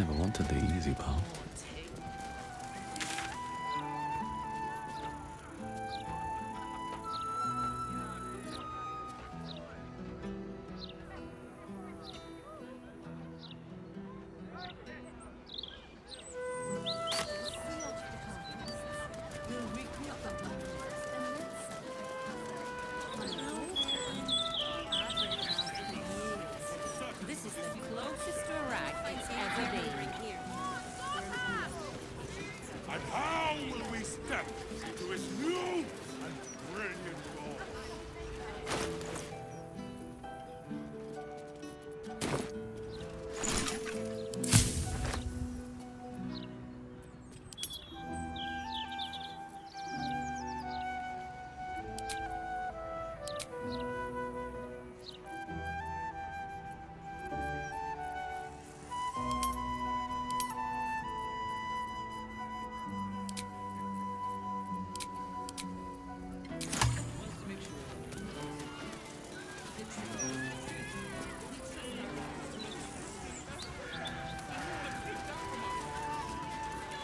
Never wanted the easy path.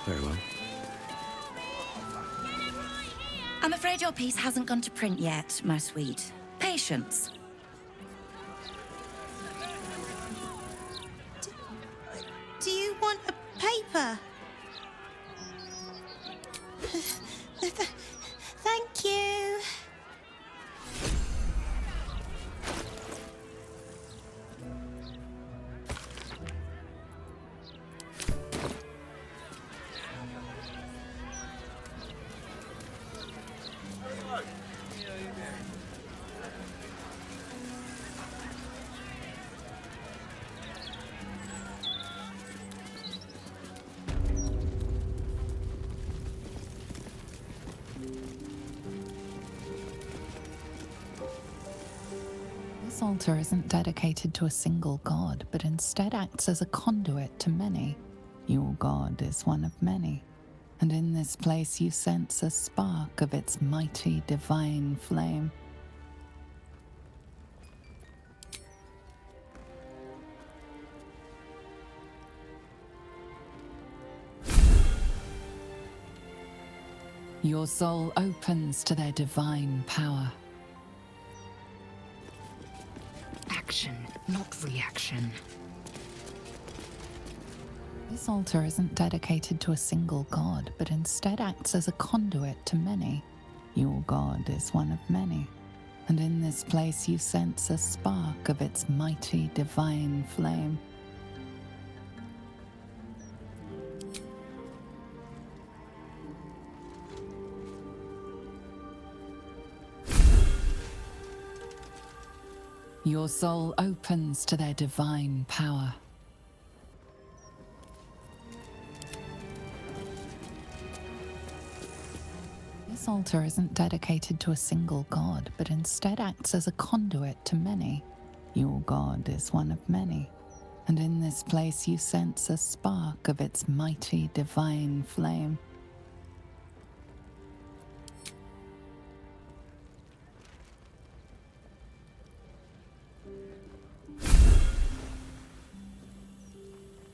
Very well. I'm afraid your piece hasn't gone to print yet, my sweet. Patience. Do you want a paper? Thank you. This altar isn't dedicated to a single god, but instead acts as a conduit to many. Your god is one of many, and in this place you sense a spark of its mighty divine flame. Your soul opens to their divine power. Action, not reaction. This altar isn't dedicated to a single god, but instead acts as a conduit to many. Your god is one of many, and in this place you sense a spark of its mighty divine flame. Your soul opens to their divine power. This altar isn't dedicated to a single god, but instead acts as a conduit to many. Your god is one of many, and in this place you sense a spark of its mighty divine flame.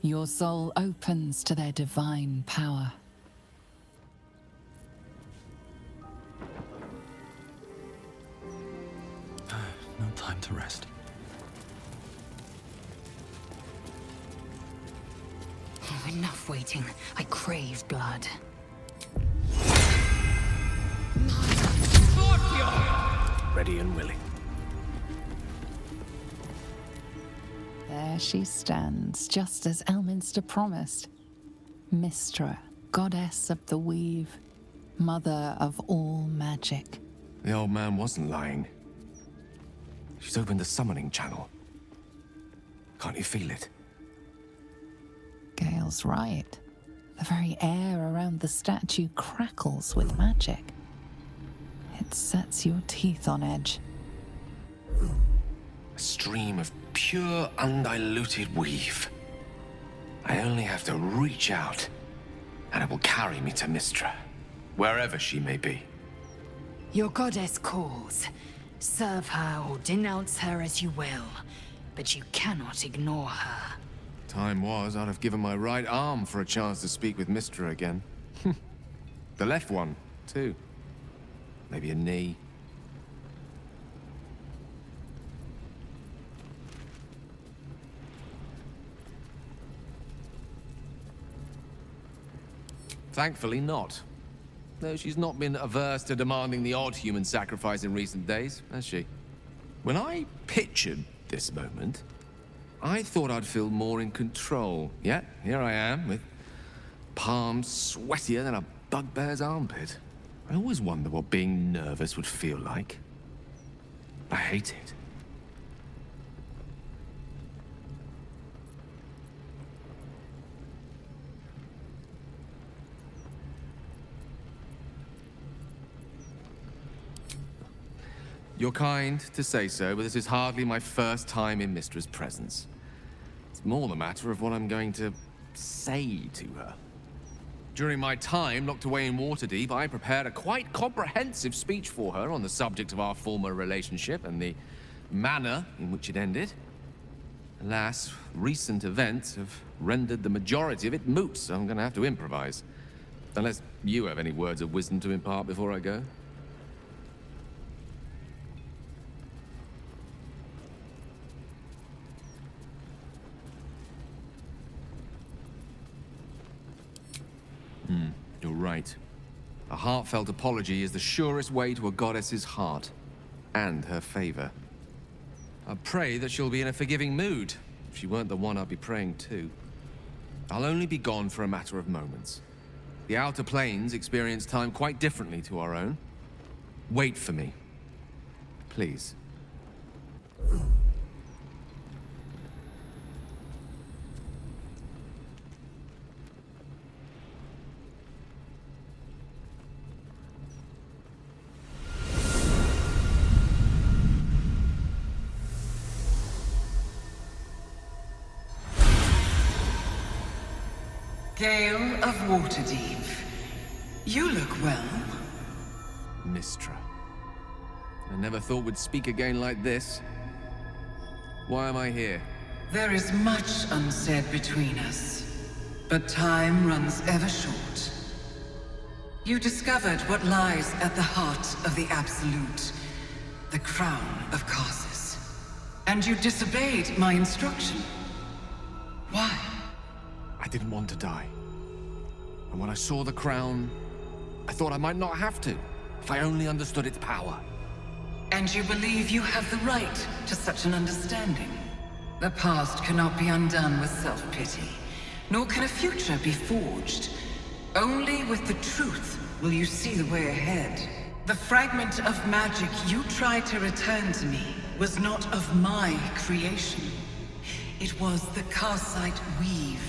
Your soul opens to their divine power. No time to rest. Oh, enough waiting. I crave blood. Ready and willing. There she stands, just as Elminster promised. Mystra, goddess of the weave, mother of all magic. The old man wasn't lying. She's opened the summoning channel. Can't you feel it? Gale's right. The very air around the statue crackles with magic. It sets your teeth on edge. A stream of pure, undiluted weave. I only have to reach out, and it will carry me to Mystra, wherever she may be. Your goddess calls. Serve her or denounce her as you will, but you cannot ignore her. Time was, I'd have given my right arm for a chance to speak with Mystra again. The left one, too. Maybe a knee. Thankfully not. Though she's not been averse to demanding the odd human sacrifice in recent days, has she? When I pictured this moment, I thought I'd feel more in control. Yet, here I am, with palms sweatier than a bugbear's armpit. I always wonder what being nervous would feel like. I hate it. You're kind to say so, but this is hardly my first time in Mystra's presence. It's more the matter of what I'm going to say to her. During my time locked away in Waterdeep, I prepared a quite comprehensive speech for her on the subject of our former relationship and the manner in which it ended. Alas, recent events have rendered the majority of it moot, so I'm going to have to improvise. Unless you have any words of wisdom to impart before I go. You're right. A heartfelt apology is the surest way to a goddess's heart, and her favor. I pray that she'll be in a forgiving mood. If she weren't the one I'd be praying to. I'll only be gone for a matter of moments. The Outer Planes experience time quite differently to our own. Wait for me. Please. Gale of Waterdeep. You look well. Mystra. I never thought we'd speak again like this. Why am I here? There is much unsaid between us, but time runs ever short. You discovered what lies at the heart of the Absolute, the crown of Karsus. And you disobeyed my instruction. Why? I didn't want to die. And when I saw the crown, I thought I might not have to, if I only understood its power. And you believe you have the right to such an understanding? The past cannot be undone with self-pity, nor can a future be forged. Only with the truth will you see the way ahead. The fragment of magic you tried to return to me was not of my creation. It was the Karsite Weave.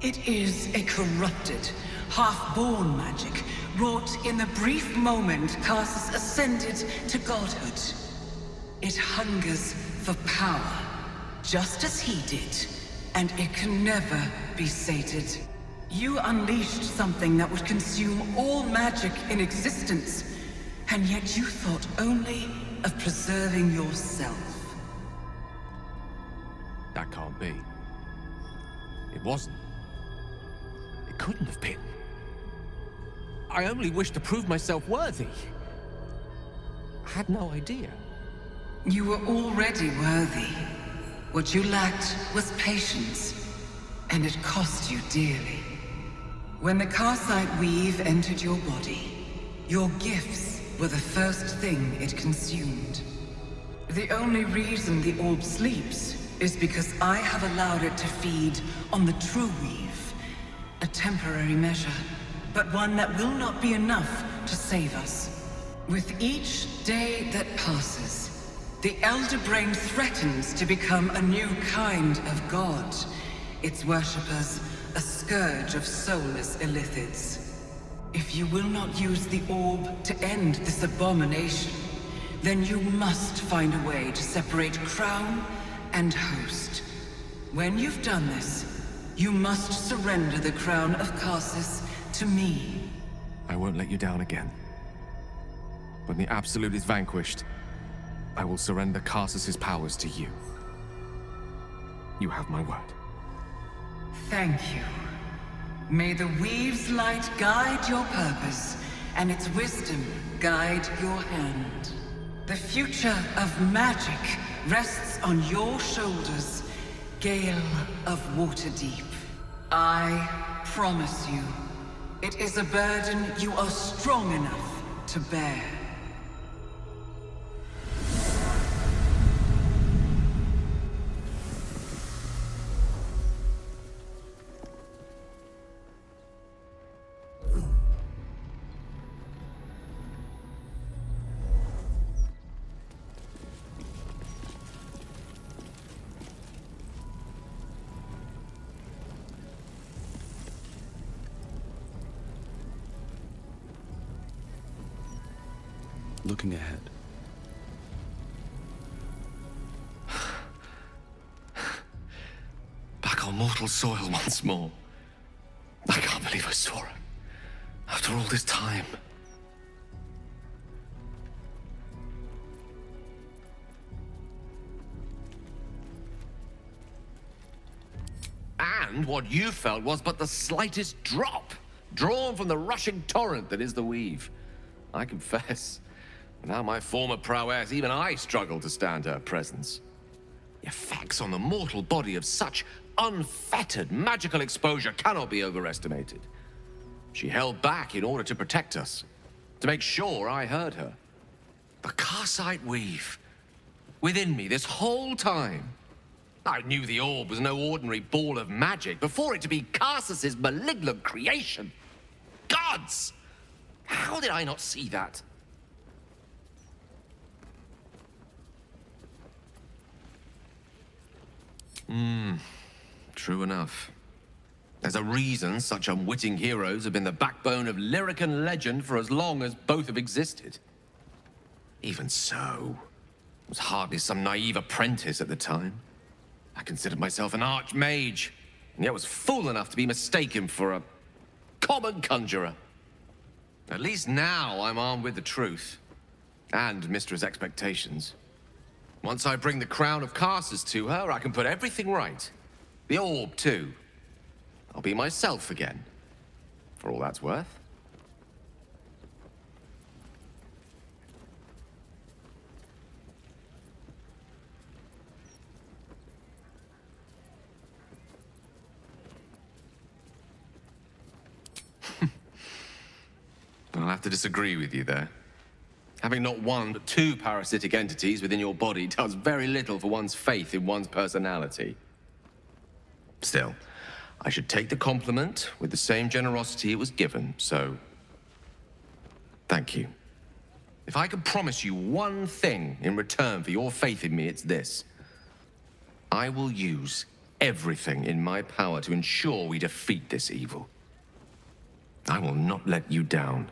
It is a corrupted, half-born magic, wrought in the brief moment Karsus ascended to godhood. It hungers for power, just as he did, and it can never be sated. You unleashed something that would consume all magic in existence, and yet you thought only of preserving yourself. That can't be. It wasn't. It couldn't have been. I only wished to prove myself worthy. I had no idea. You were already worthy. What you lacked was patience, and it cost you dearly. When the Karsite Weave entered your body, your gifts were the first thing it consumed. The only reason the orb sleeps is because I have allowed it to feed on the true weave. A temporary measure, but one that will not be enough to save us. With each day that passes, the Elder Brain threatens to become a new kind of god. Its worshippers, a scourge of soulless illithids. If you will not use the orb to end this abomination, then you must find a way to separate crown and host. When you've done this, you must surrender the crown of Karsus to me. I won't let you down again. When the Absolute is vanquished, I will surrender Karsus's powers to you. You have my word. Thank you. May the Weave's light guide your purpose, and its wisdom guide your hand. The future of magic rests on your shoulders, Gale of Waterdeep. I promise you, it is a burden you are strong enough to bear. Looking ahead. Back on mortal soil once more. I can't believe I saw her. After all this time. And what you felt was but the slightest drop, drawn from the rushing torrent that is the Weave. I confess, without my former prowess, even I struggle to stand her presence. The effects on the mortal body of such unfettered magical exposure cannot be overestimated. She held back in order to protect us, to make sure I heard her. The Karsite Weave, within me this whole time. I knew the orb was no ordinary ball of magic before it to be Karsus's malignant creation. Gods! How did I not see that? True enough. There's a reason such unwitting heroes have been the backbone of lyric and legend for as long as both have existed. Even so, I was hardly some naive apprentice at the time. I considered myself an archmage, and yet was fool enough to be mistaken for a common conjurer. At least now I'm armed with the truth, and Mystra's expectations. Once I bring the crown of Karsus to her, I can put everything right. The orb, too. I'll be myself again, for all that's worth. I'll have to disagree with you there. Having not one, but two parasitic entities within your body does very little for one's faith in one's personality. Still, I should take the compliment with the same generosity it was given, so... thank you. If I could promise you one thing in return for your faith in me, it's this. I will use everything in my power to ensure we defeat this evil. I will not let you down.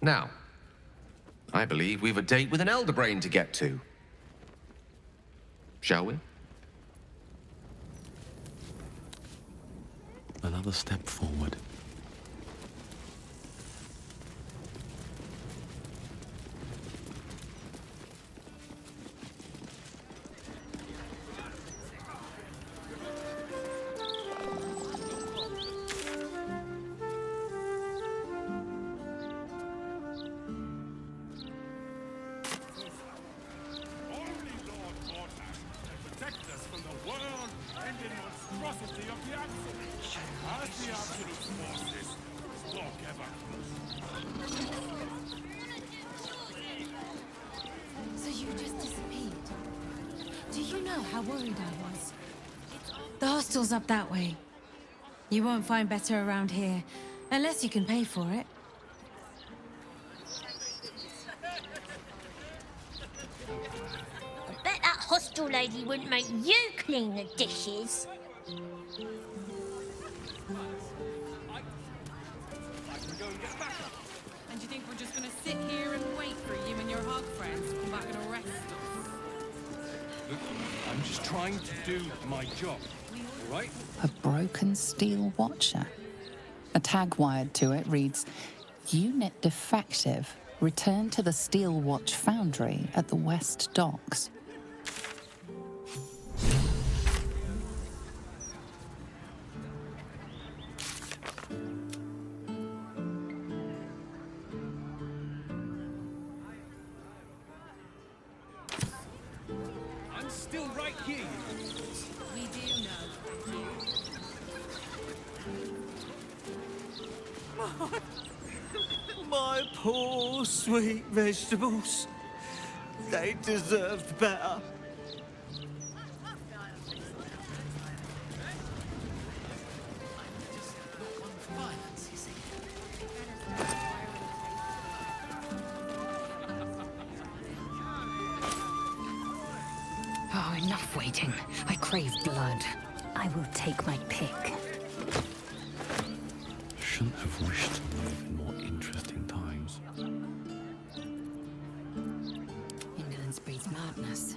Now, I believe we've a date with an Elderbrain to get to. Shall we? Another step forward. So you just disappeared. Do you know how worried I was? The hostel's up that way. You won't find better around here, unless you can pay for it. I bet that hostel lady wouldn't make you clean the dishes. And you think we're just gonna sit here and wait for you and your hog friends to come back and arrest us? Look, I'm just trying to do my job, all right? A broken steel watcher. A tag wired to it reads, Unit defective. Return to the Steel Watch Foundry at the West Docks. Everything's still right here. We do know, thank you. My poor sweet vegetables. They deserved better. Oh, enough waiting. I crave blood. I will take my pick. Shouldn't have wished to live in more interesting times. Indolence breeds madness.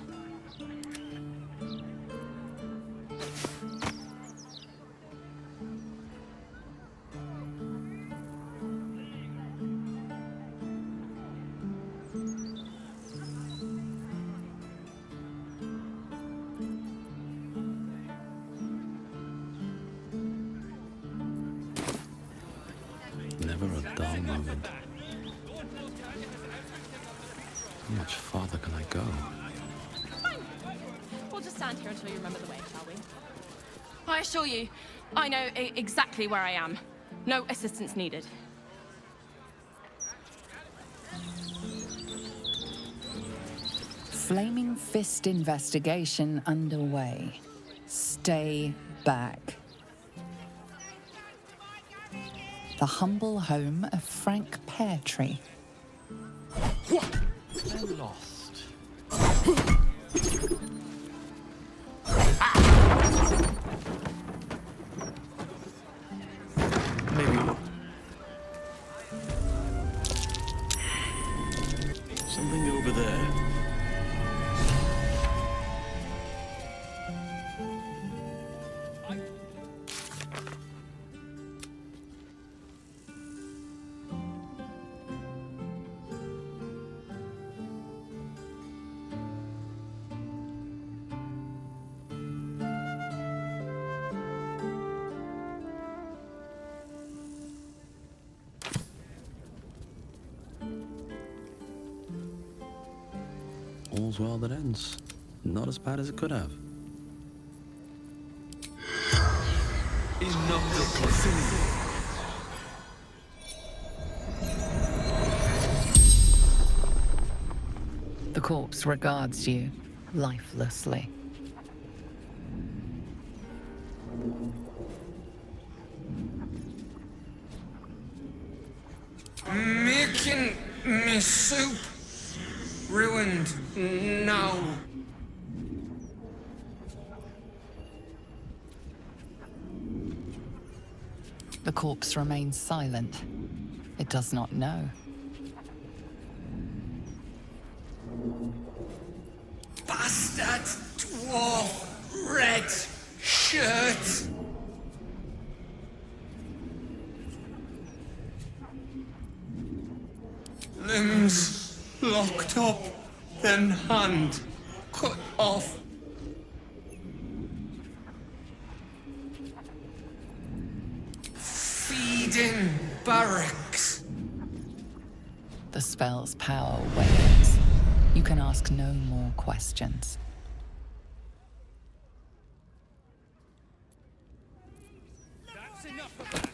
Never a dull moment. How much farther can I go? Fine. We'll just stand here until you remember the way, shall we? I assure you, I know exactly where I am. No assistance needed. Flaming Fist investigation underway. Stay back. The humble home of Franc Peartree. I'm lost. Maybe something over there. All's well that ends. Not as bad as it could have. Enough of profanity. The corpse regards you lifelessly. Making me soup. Ruined now. The corpse remains silent. It does not know. Bastard dwarf. Red shirt. Limbs locked up, then hand cut off. Feeding barracks. The spell's power wanes. You can ask no more questions. That's enough of that.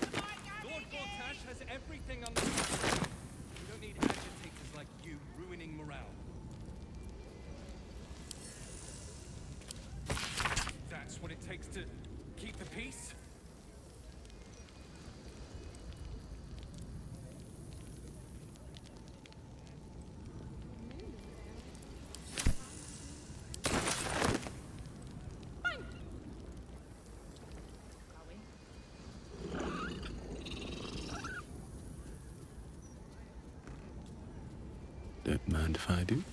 Lord Voltash has everything under control. We don't need agitators like you ruining morale. That's what it takes to keep the peace? Don't mind if I do.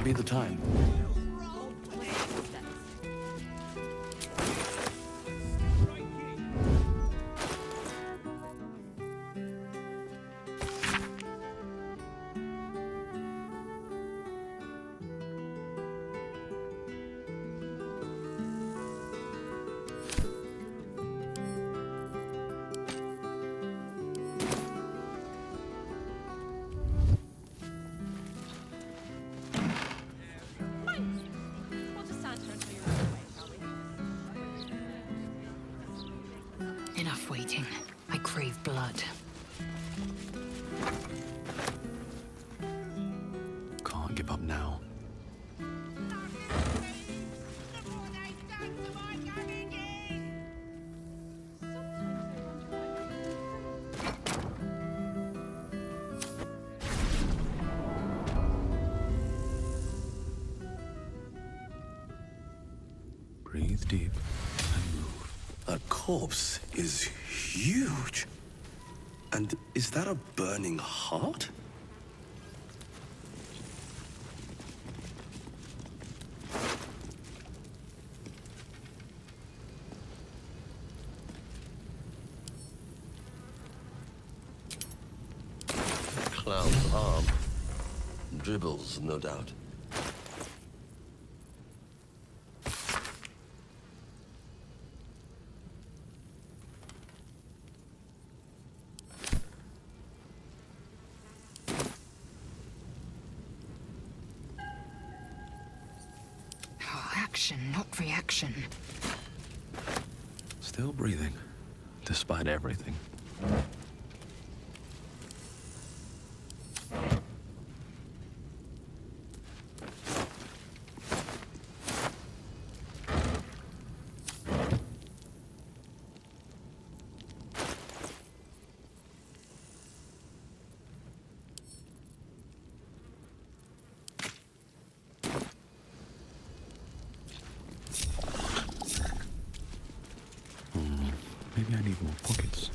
be the time. We'll just stand here until you run away, shall we? Enough waiting. I crave blood. Can't give up now. Breathe deep and move. That corpse is huge. And is that a burning heart? Clown's arm. Dribbles, no doubt. Oh, action, not reaction. Still breathing, despite everything. Maybe I need more pockets.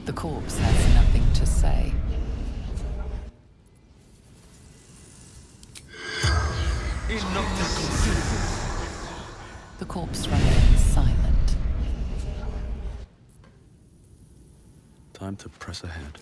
The corpse has nothing to say. The corpse remains silent. Time to press ahead.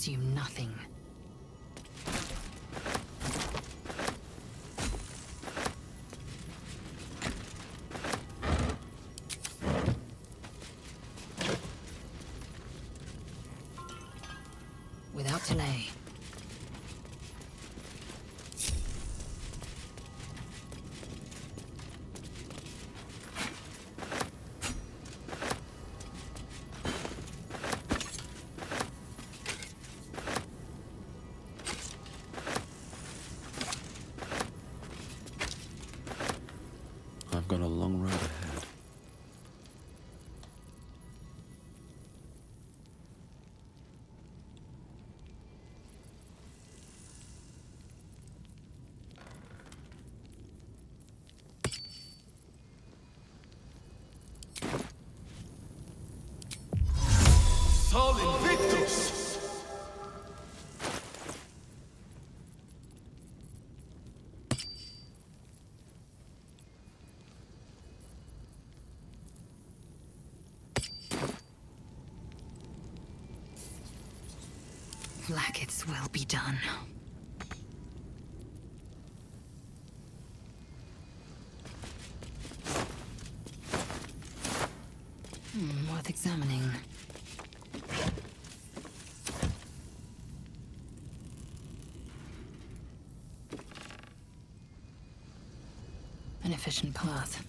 you nothing. Without delay. I've got a long road ahead. Sol Invictus! Blackets will be done. Worth examining. An efficient path.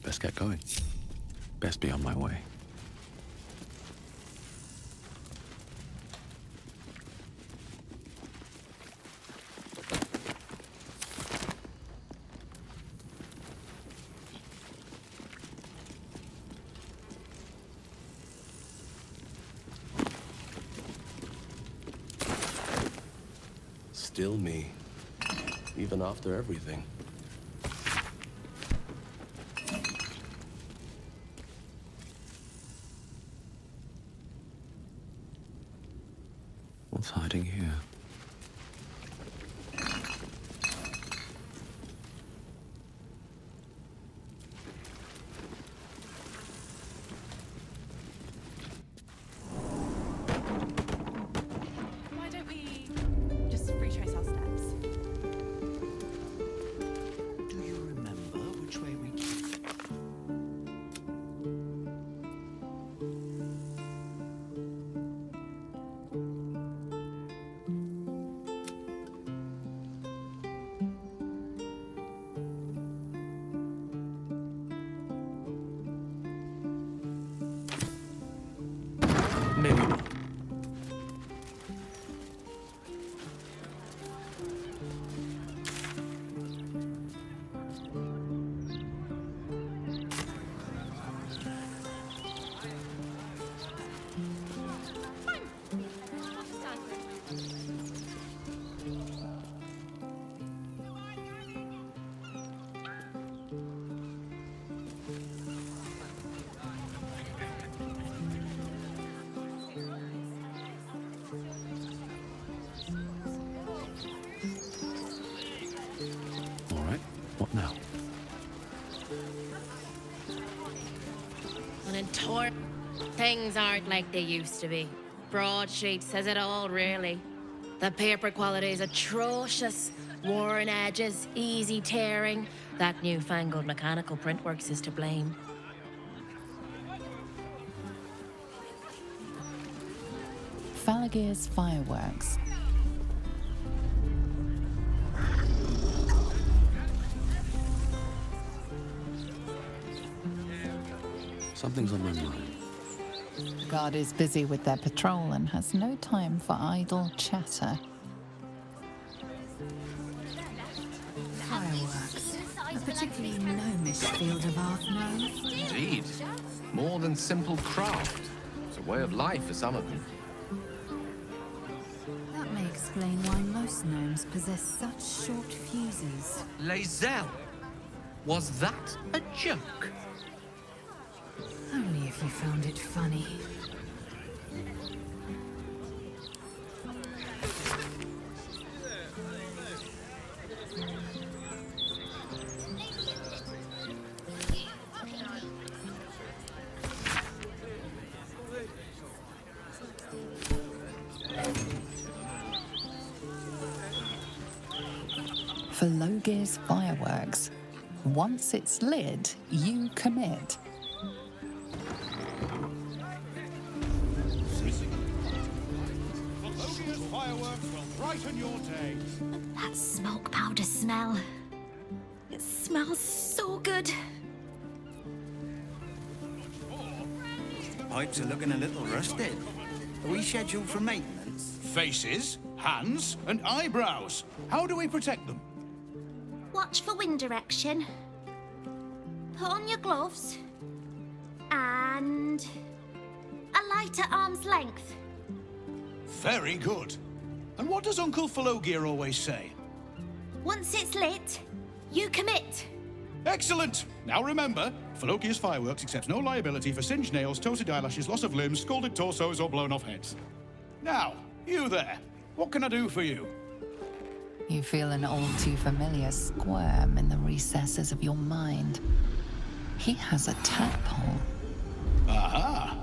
Best get going. Best be on my way. Still me, even after everything. What's hiding here? Why don't we just retrace our steps? Do you remember which way we came? Maybe not. All right, what now? Things aren't like they used to be. Broadsheet says it all, really. The paper quality is atrocious. Worn edges, easy tearing. That newfangled mechanical printworks is to blame. Felogyr's fireworks. Something's on my mind. The guard is busy with their patrol and has no time for idle chatter. Fireworks. A particularly gnomish field of art, no? Indeed. More than simple craft. It's a way of life for some of them. That may explain why most gnomes possess such short fuses. lae'zel? Was that a joke? Only if you found it funny. Felogyr's fireworks. Once it's lit, you commit. Felogyr's fireworks will brighten your day. That smoke powder smell. It smells so good. Pipes are looking a little rusted. Are we scheduled for maintenance? Faces, hands, and eyebrows. How do we protect them? Watch for wind direction. Put on your gloves. And a light at arm's length. Very good. And what does Uncle Felogyr always say? Once it's lit, you commit. Excellent! Now remember, Felogyr's fireworks accepts no liability for singed nails, toasted eyelashes, loss of limbs, scalded torsos, or blown off heads. Now, you there. What can I do for you? You feel an all too familiar squirm in the recesses of your mind. He has a tadpole. Aha!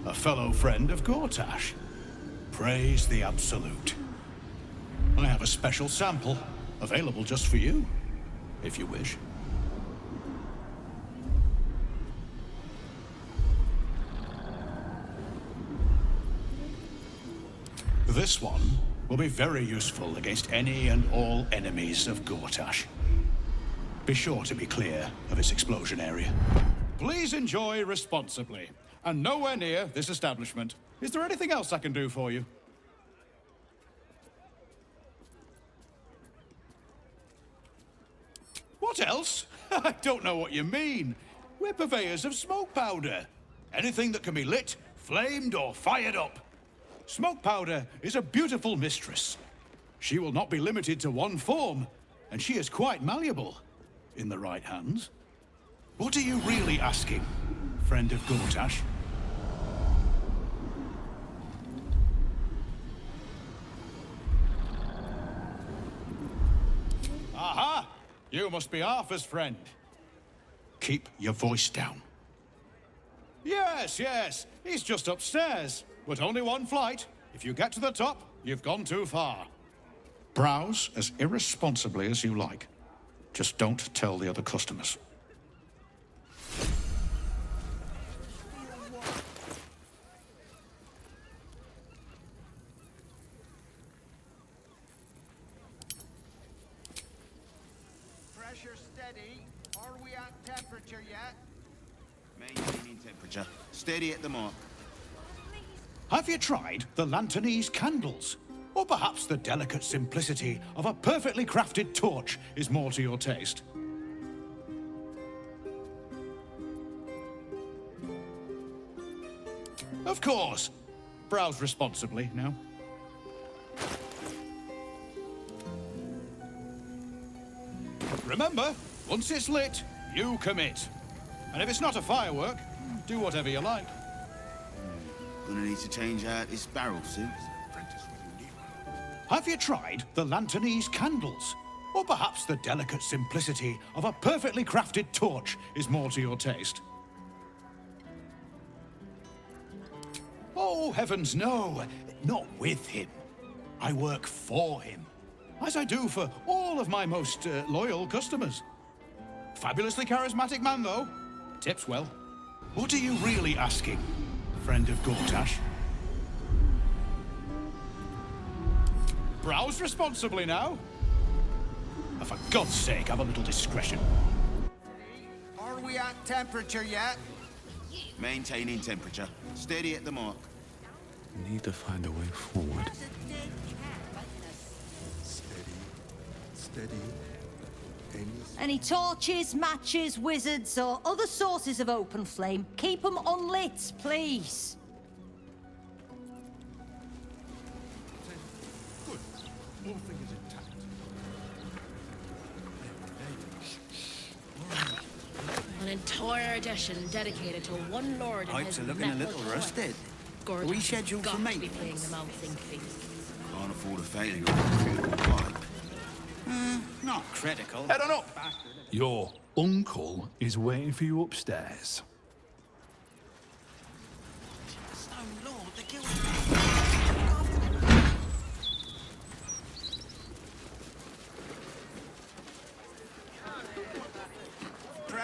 A fellow friend of Gortash. Praise the Absolute. I have a special sample, available just for you, if you wish. This one will be very useful against any and all enemies of Gortash. Be sure to be clear of its explosion area. Please enjoy responsibly, and nowhere near this establishment. Is there anything else I can do for you? What else? I don't know what you mean. We're purveyors of smoke powder. Anything that can be lit, flamed, or fired up. Smoke powder is a beautiful mistress. She will not be limited to one form, and she is quite malleable in the right hands. What are you really asking, friend of Gortash? Aha! You must be Arthur's friend. Keep your voice down. Yes, yes, he's just upstairs. But only one flight. If you get to the top, you've gone too far. Browse as irresponsibly as you like. Just don't tell the other customers. Pressure steady. Are we at temperature yet? Maintaining temperature. Steady at the mark. Have you tried the Lanternese candles? Or perhaps the delicate simplicity of a perfectly crafted torch is more to your taste? Of course. Browse responsibly now. Remember, once it's lit, you commit. And if it's not a firework, do whatever you like. Gonna need to change out this barrel soon. Have you tried the Lanternese candles? Or perhaps the delicate simplicity of a perfectly crafted torch is more to your taste? Oh, heavens no! Not with him. I work for him. As I do for all of my most loyal customers. Fabulously charismatic man, though. Tips well. What are you really asking, friend of Gortash? Browse responsibly now. Oh, for God's sake, have a little discretion. Are we at temperature yet? Maintaining temperature. Steady at the mark. Need to find a way forward. Steady. Any torches, matches, wizards, or other sources of open flame, keep them unlit, please. Good. All thing is intact. An entire edition dedicated to one lord and Pipes his are looking a metal little toy. rusted. Gorgeous. Are we scheduled Got for to be maintenance? playing the mounting feast. Can't afford a failure on a critical pipe. Not critical. Head on up. Your uncle is waiting for you upstairs. Stone Lord, the guild.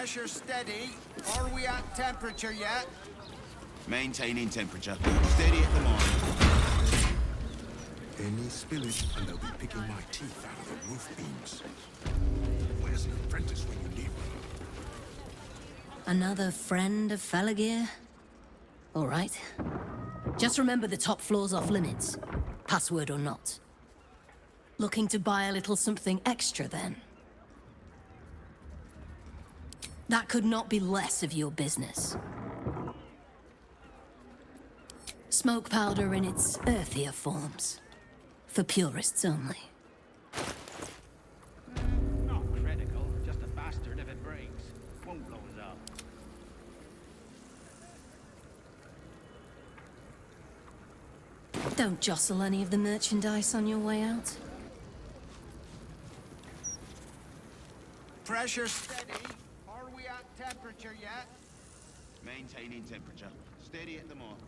Pressure steady. Are we at temperature yet? Maintaining temperature. Steady at the mark. Any spillage, and they'll be picking my teeth out of the roof beams. Where's an apprentice when you need one? Another friend of Felogyr? All right. Just remember the top floor's off limits. Password or not. Looking to buy a little something extra, then? That could not be less of your business. Smoke powder in its earthier forms. For purists only. Not critical, just a bastard if it breaks. Won't blow us up. Don't jostle any of the merchandise on your way out. Pressure steady. Are we at temperature yet? Maintaining temperature. Steady at the mark.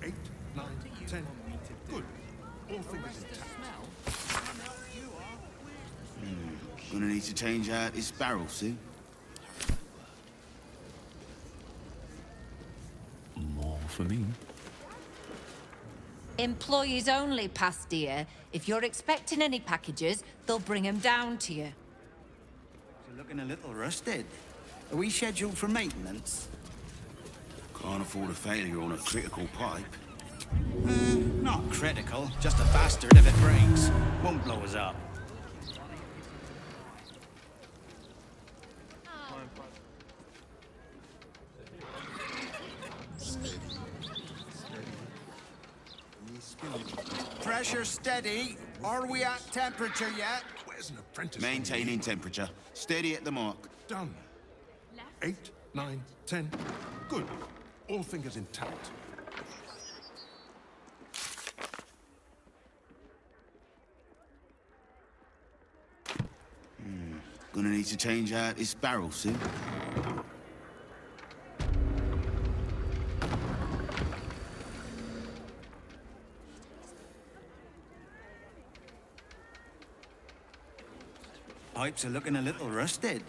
Eight, 9, 10. Good. All fingers intact. Gonna need to change out this barrel soon. More for me. Employees only, Pastia. If you're expecting any packages, they'll bring them down to you. You're looking a little rusted. Are we scheduled for maintenance? Can't afford a failure on a critical pipe. Not critical, just a bastard if it breaks. Won't blow us up. Pressure steady. Are we at temperature yet? Where's an apprentice? Maintaining temperature. Steady at the mark. Done. 8, 9, 10. Good. All fingers intact. Gonna need to change out this barrel soon. Pipes are looking a little rusted.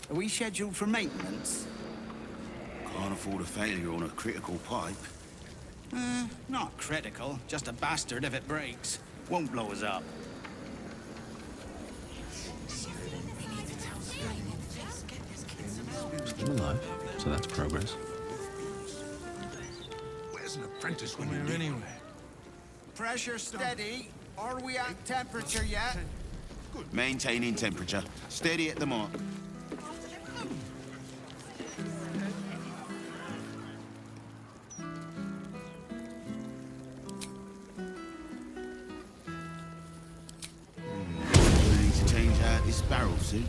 Are we scheduled for maintenance? Can't afford a failure on a critical pipe. Not critical, just a bastard if it breaks. Won't blow us up. Still alive, so that's progress. Where's an apprentice when you're anyway? Pressure steady. Are we at temperature yet? Maintaining temperature. Steady at the mark. We need to change out this barrel soon.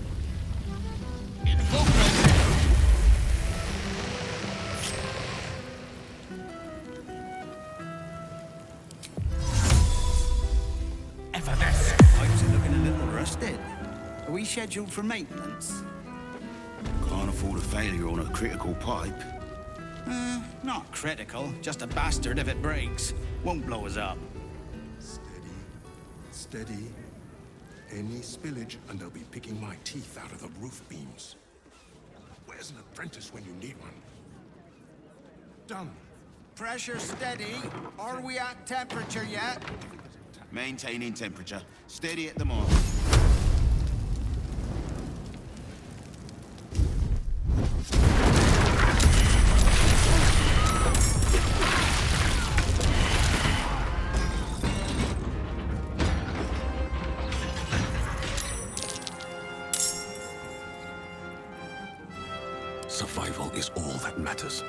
Pipes are looking a little rusted. Are we scheduled for maintenance? Can't afford a failure on a critical pipe. Not critical, just a bastard if it breaks. Won't blow us up. Steady. Any spillage, and they'll be picking my teeth out of the roof beams. Where's an apprentice when you need one? Done. Pressure steady. Are we at temperature yet? Maintaining temperature. Steady at the mark. Survival is all that matters.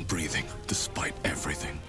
breathing, despite everything.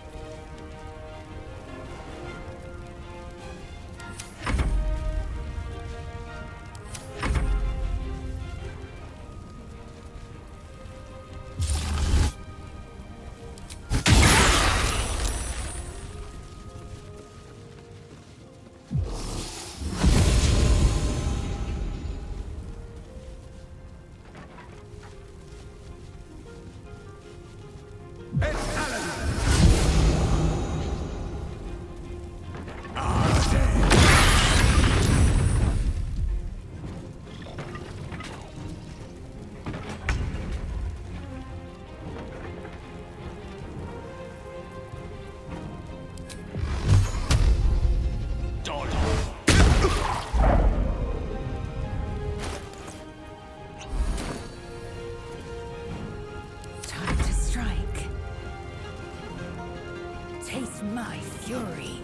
Time to strike. Taste my fury.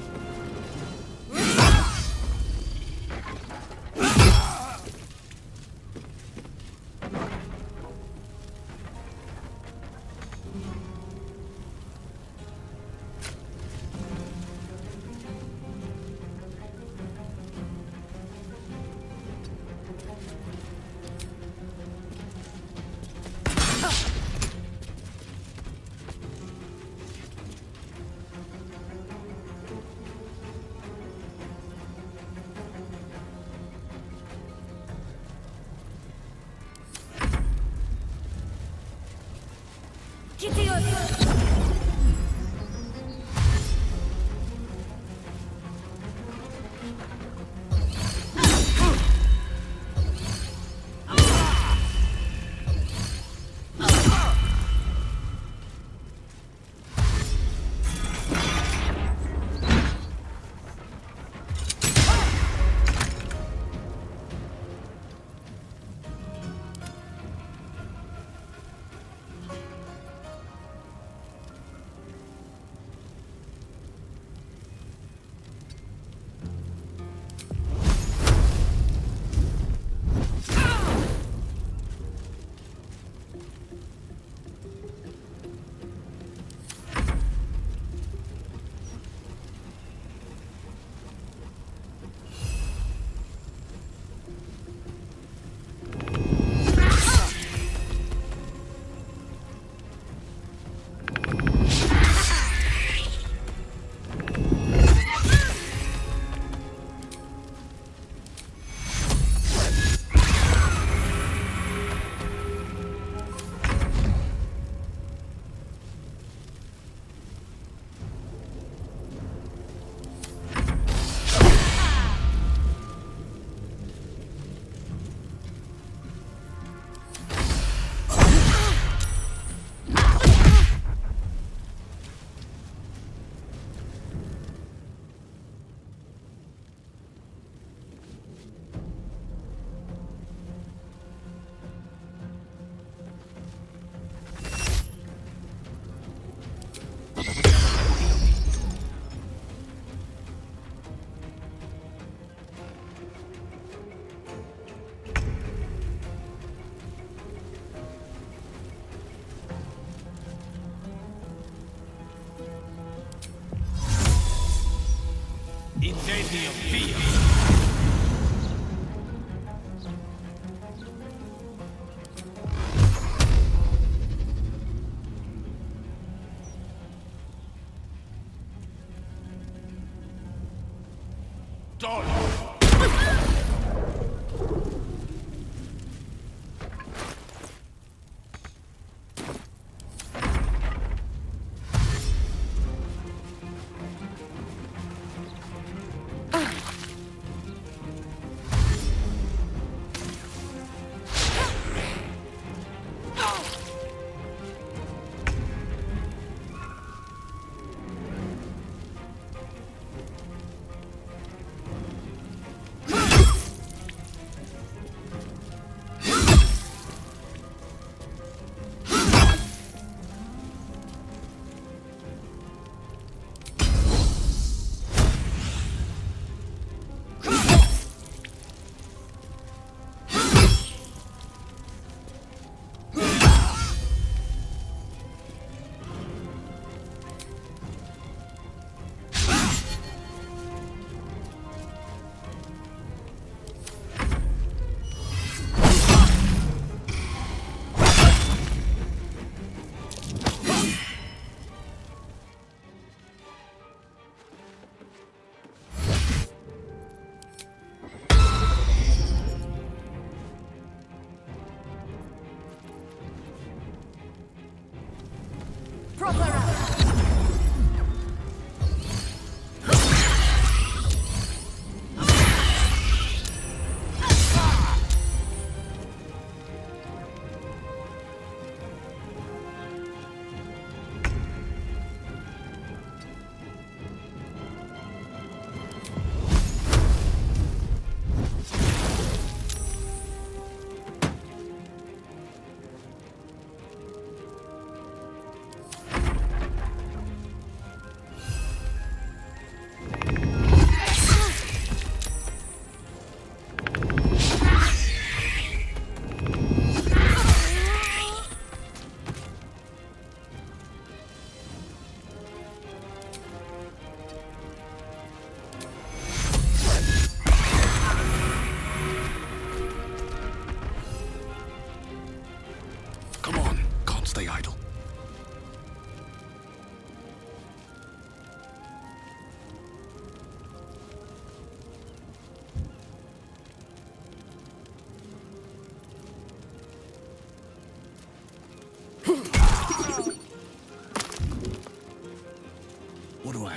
Incendio via!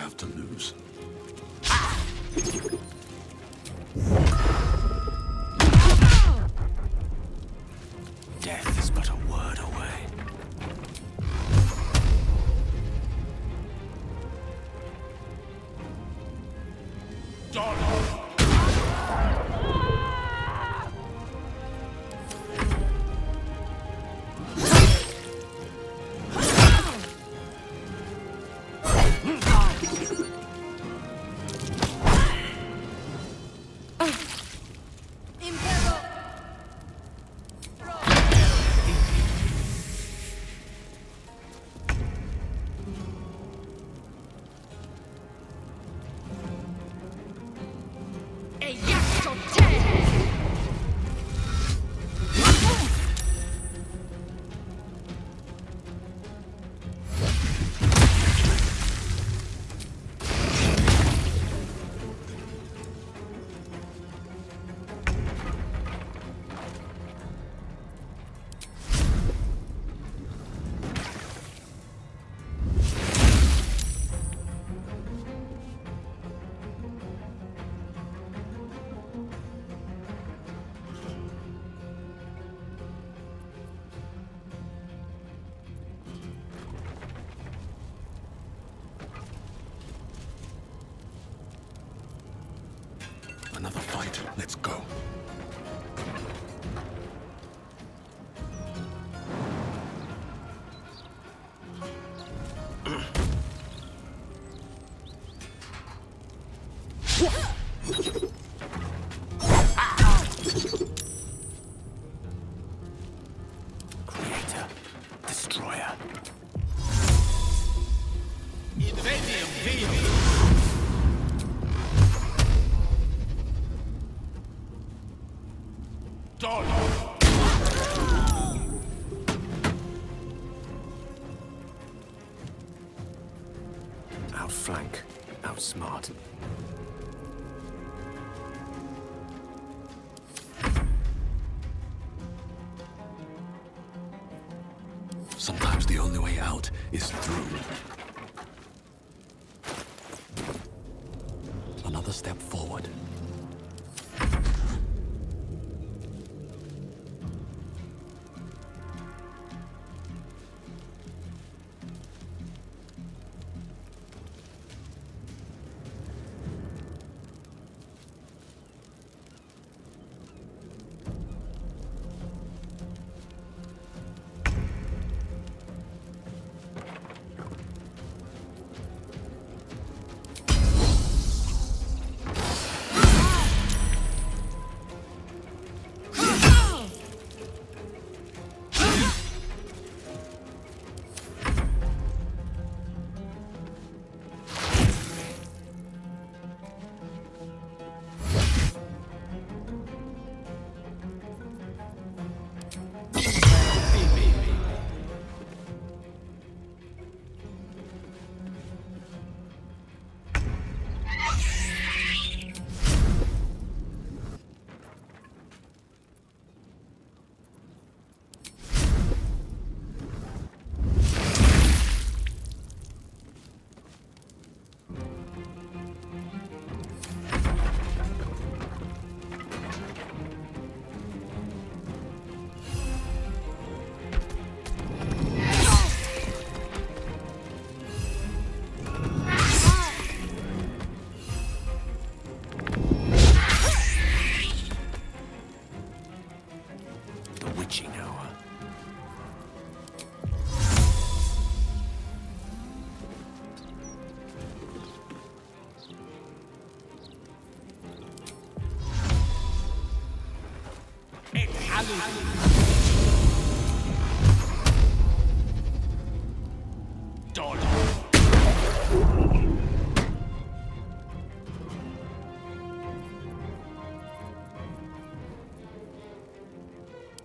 have to lose. Death is but a word away. Another fight. Let's go. Creator, destroyer. Outflank, outsmart. Sometimes the only way out is through. Another step forward.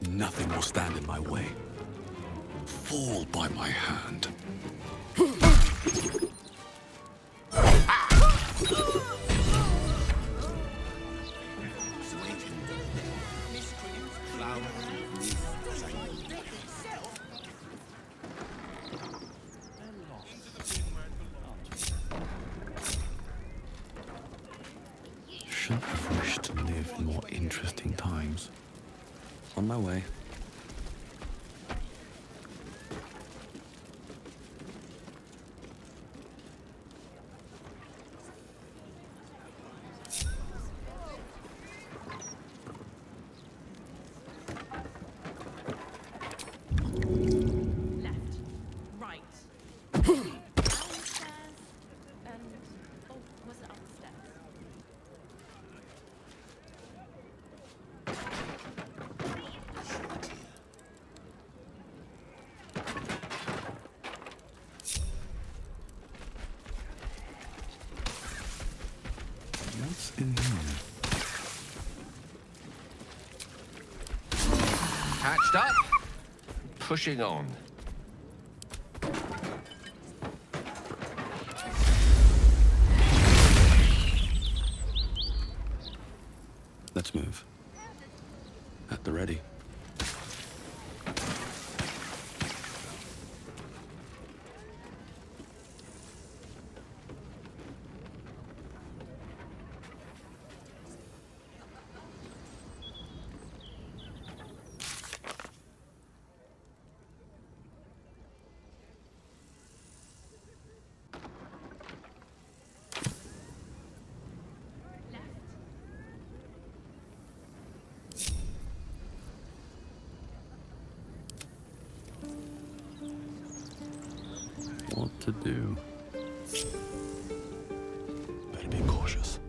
Nothing will stand in my way. Fall by my hand. been more interesting times. On my way. What's in here? Patched up, pushing on. Let's move. At the ready. What to do? Better be cautious.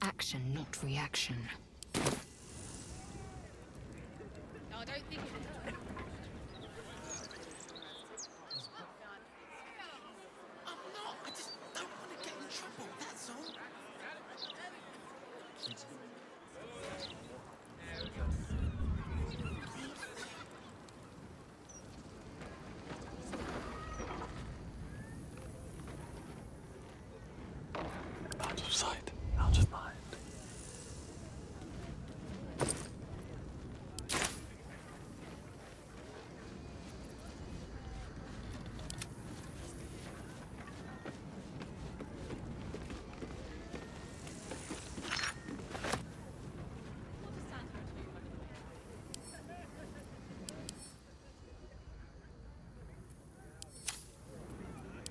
Action, not reaction. I don't think I'm not. I just don't want to get in trouble, that's all. Out of sight, out of mind.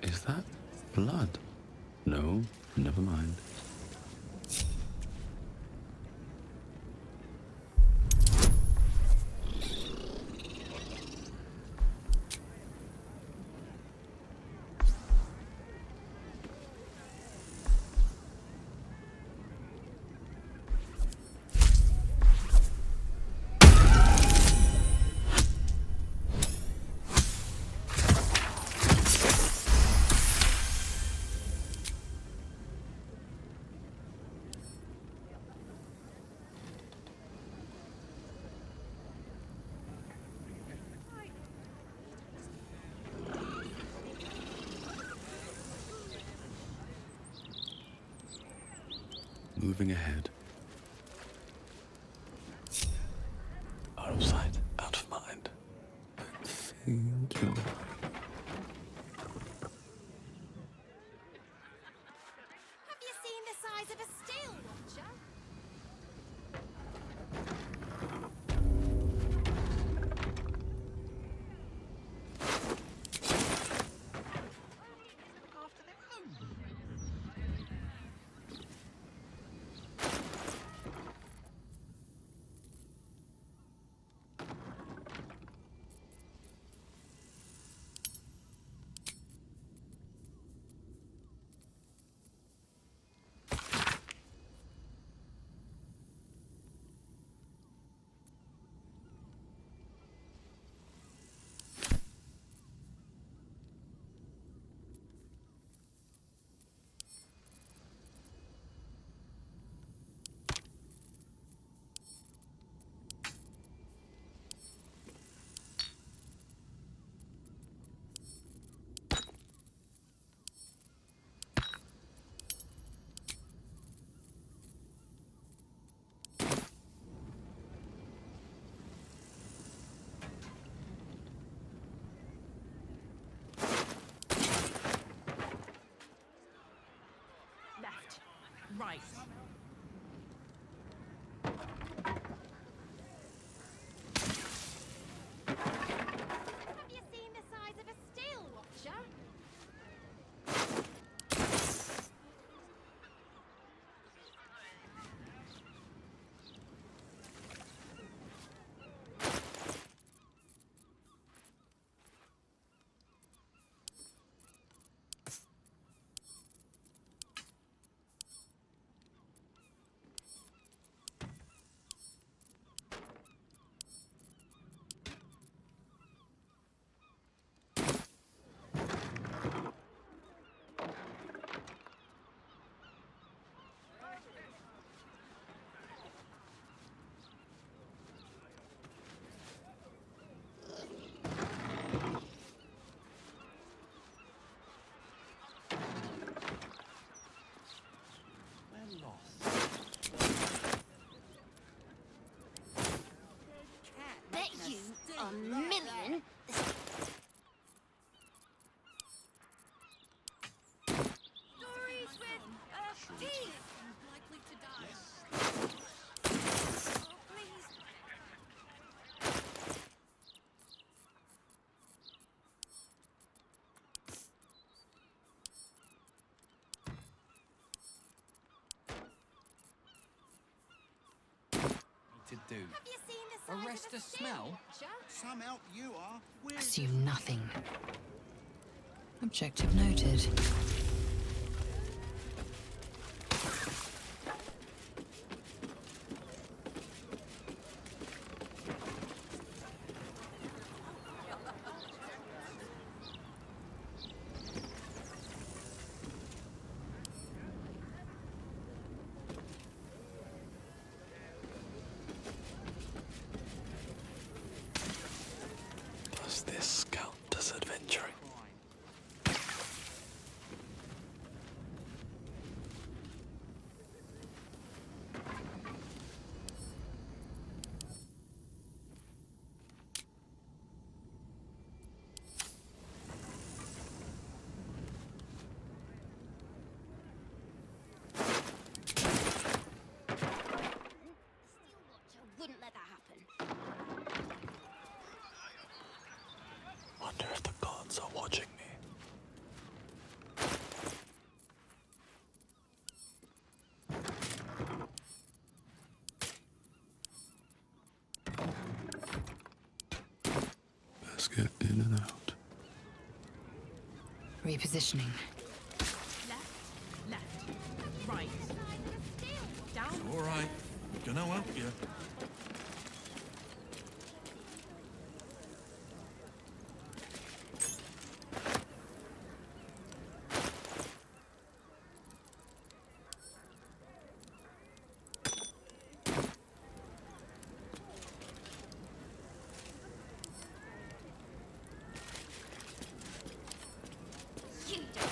Is that blood? No, never mind. Moving ahead. Out of sight, out of mind. Feel joy. Have you seen the size of a steel watcher? Right. Have you seen the size of a steel watcher? Bet you a million. Stories with teeth. Likely to die. Oh, please. To do. Have you seen the size Arrest of a a smell? Some help you are. Assume nothing. Objective noted. Does this count as adventuring? Steel watcher wouldn't let that happen. Wonder if the gods are watching me. Best get in and out. Repositioning. Left. Right. Down. All right. Gonna help you. You don't.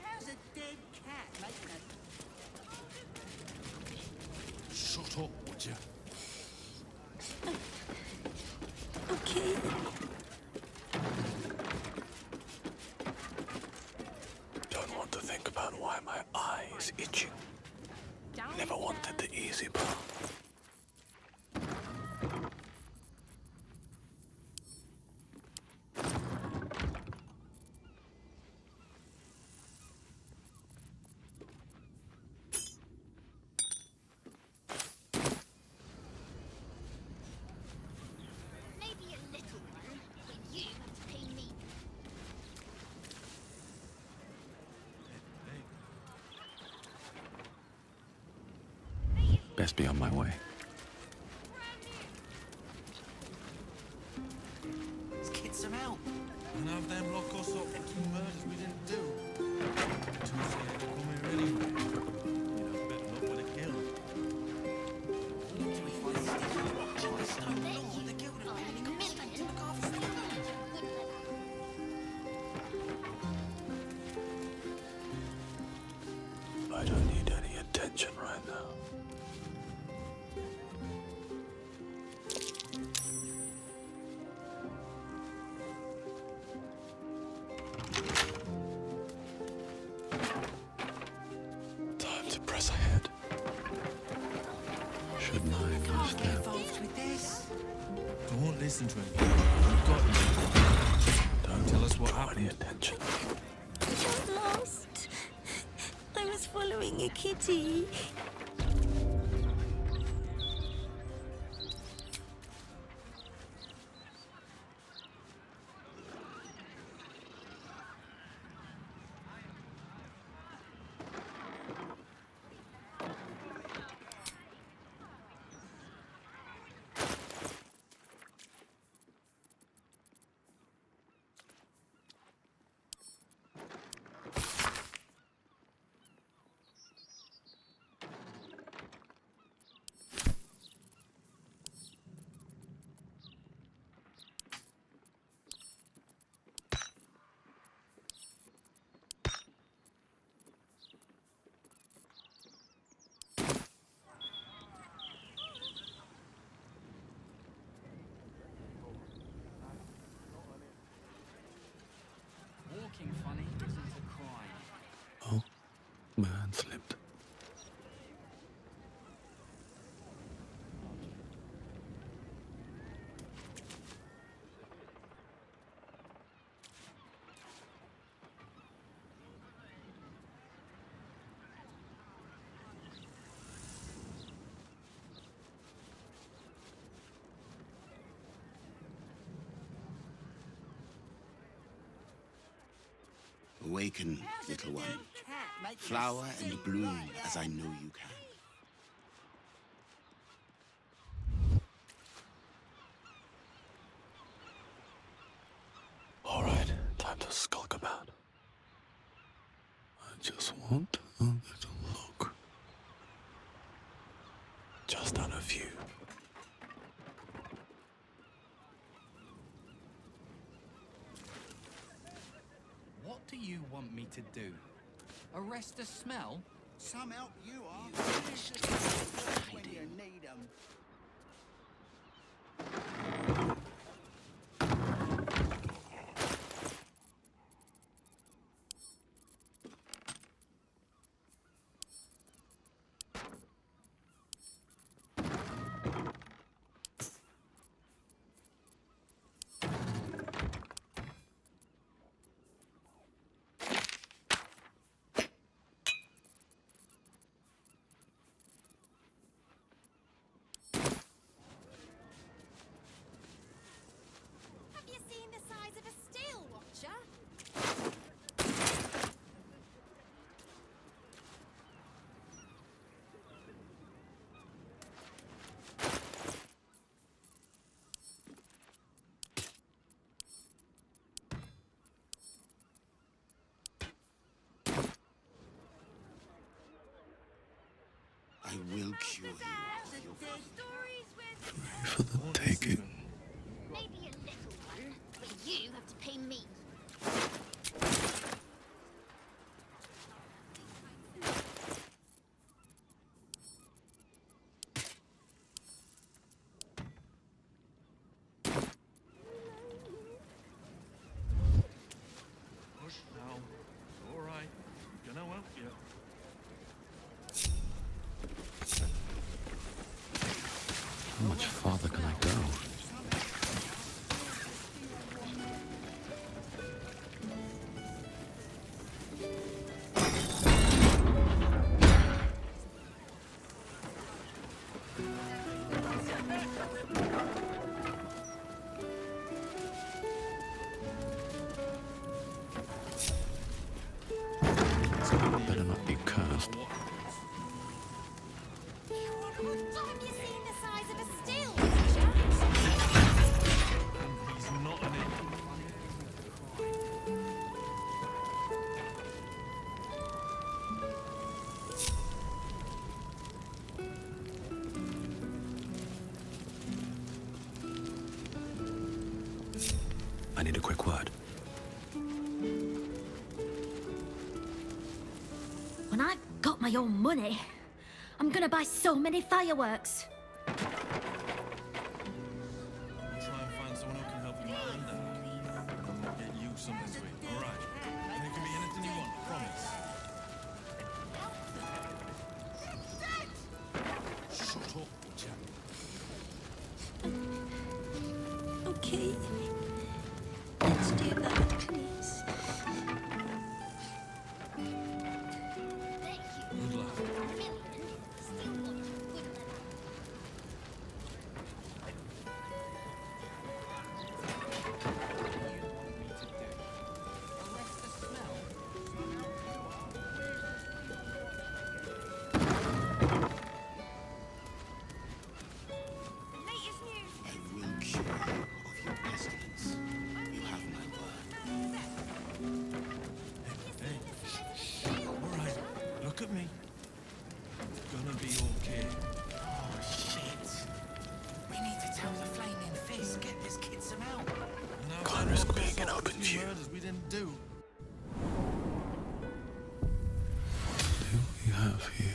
How's a dead cat making a... Shut up, would you? Okay. Don't want to think about why my eye is itching. Never wanted the easy path. best be on my way. Let's get some help. And have them lock us up for 2 murders we didn't do. Too scared to come here anyway. You'd have better luck with a kill. I don't need any attention right now. Time to press ahead. Shouldn't I lose them? Involved with this. Don't listen to him. You've got him. Don't tell us what happened. Any attention. I got lost. I was following a kitty. Walking funny isn't a crime. Oh, my hand slipped. Awaken, little one. Flower and bloom as I know you can. All right, time to skulk about. I just want a little look. Just on a view. What do you want me to do? Arrest the smell? Some help you are. When you need 'em. Have you seen the size of a steel watcher? I will cure you. Free for the taking. Maybe a little one, but you have to pay me. Hush now. All right. Gonna help you. How much farther can I go? Better not be cursed. I need a quick word. When I've got my own money, I'm gonna buy so many fireworks. We'll try and find someone who can help you mind that. Get you something sweet, alright? And it can be anything you want, I promise. Shut up, chap. Okay. Let's do that, please. Good luck. I will cure you of your pestilence. You have my word. Hey, alright, look at me. It's gonna be okay. Oh, shit. We need to tell the Flaming Fist. Get this kid some help. Can't risk being an open view. Murders we didn't do. What do we have here?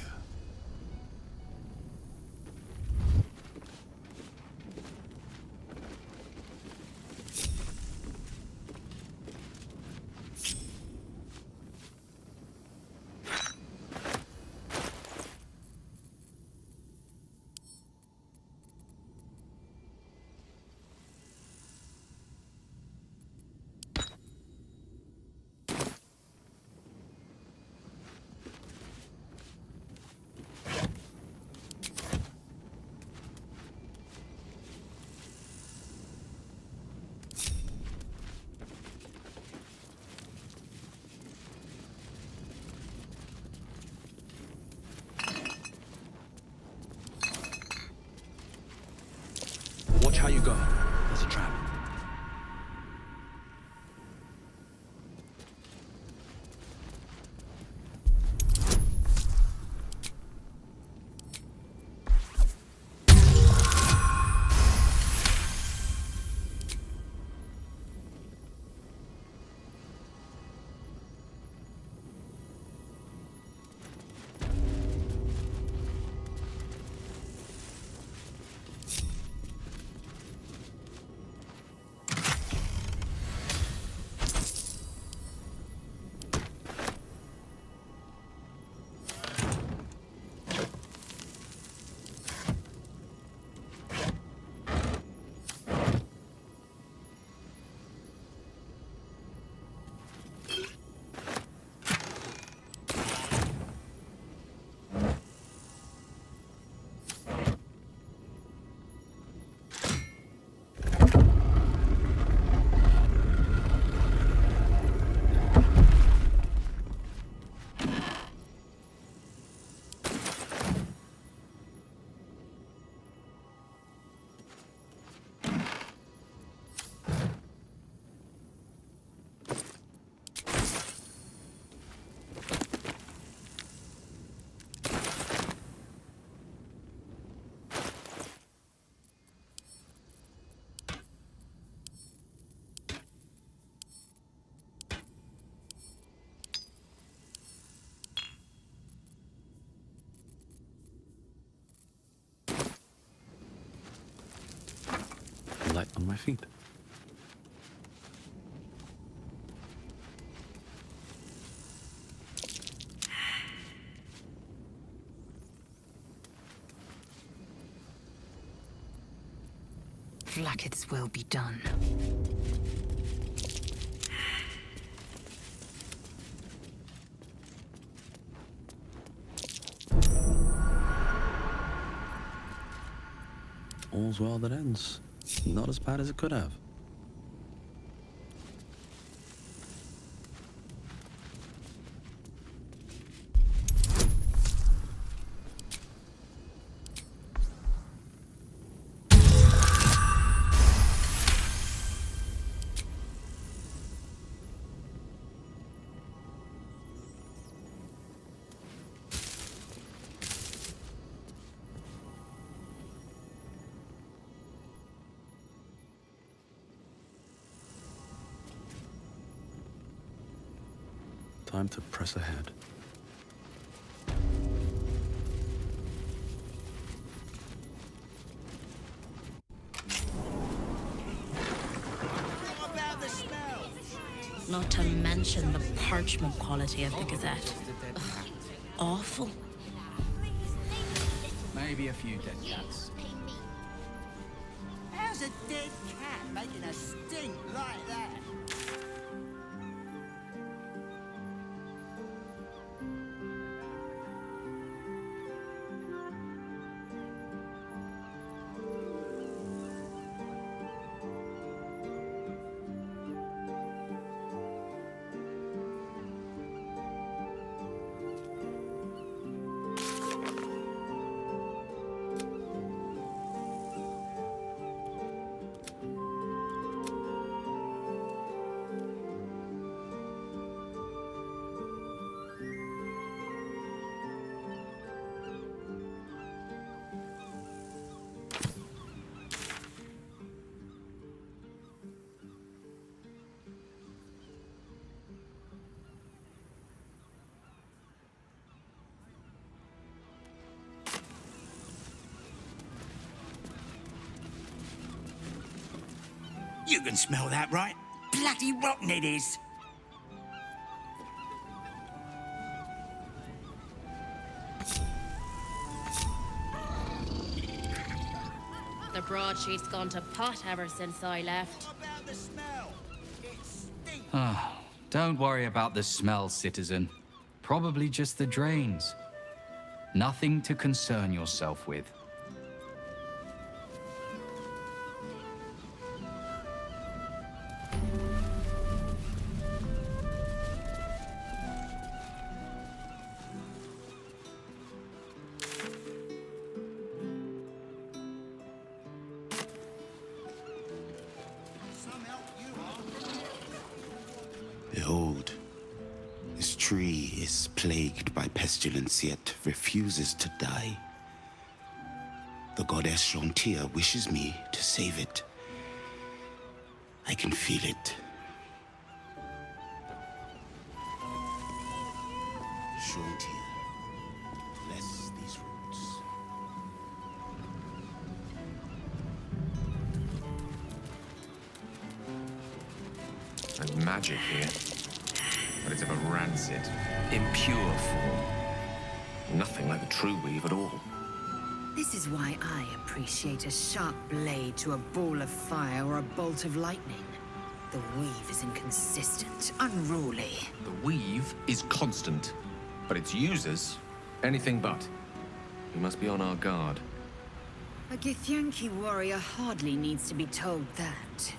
Watch how you go. There's a trap. Light on my feet. Blackets will be done. All's well that ends. Not as bad as it could have. Time to press ahead. Not to mention the parchment quality of the Gazette. Ugh, awful. Maybe a few dead cats. How's a dead cat making a stink like that? You can smell that, right? Bloody rotten it is. The broadsheet's gone to pot ever since I left. Ah, don't worry about the smell, citizen. Probably just the drains. Nothing to concern yourself with. Behold, this tree is plagued by pestilence, yet refuses to die. The goddess Shontir wishes me to save it. I can feel it. Shontir, bless these roots. There's magic here, but it's of a rancid, impure form. Nothing like the true weave at all. This is why I appreciate a sharp blade to a ball of fire or a bolt of lightning. The weave is inconsistent, unruly. The weave is constant, but its users, anything but. We must be on our guard. A Githyanki warrior hardly needs to be told that.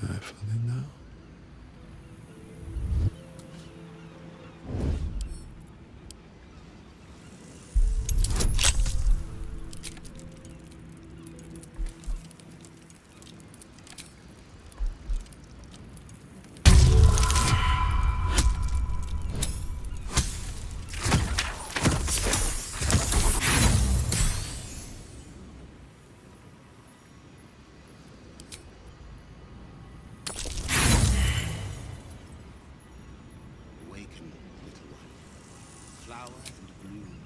Carefully now. Awaken, little one. Flower and bloom.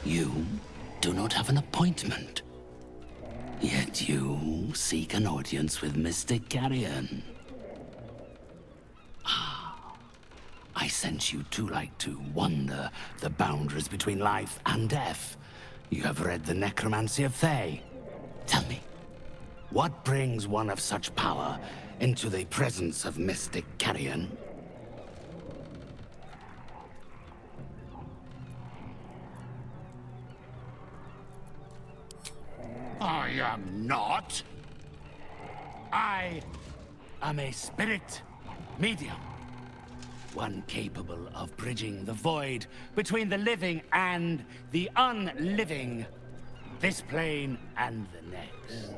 You do not have an appointment. Yet you seek an audience with Mr. Carrion. I sense you too like to wander the boundaries between life and death. You have read the necromancy of Thay. Tell me, what brings one of such power into the presence of Mr. Carrion? I am not. I am a spirit medium. One capable of bridging the void between the living and the unliving. This plane and the next.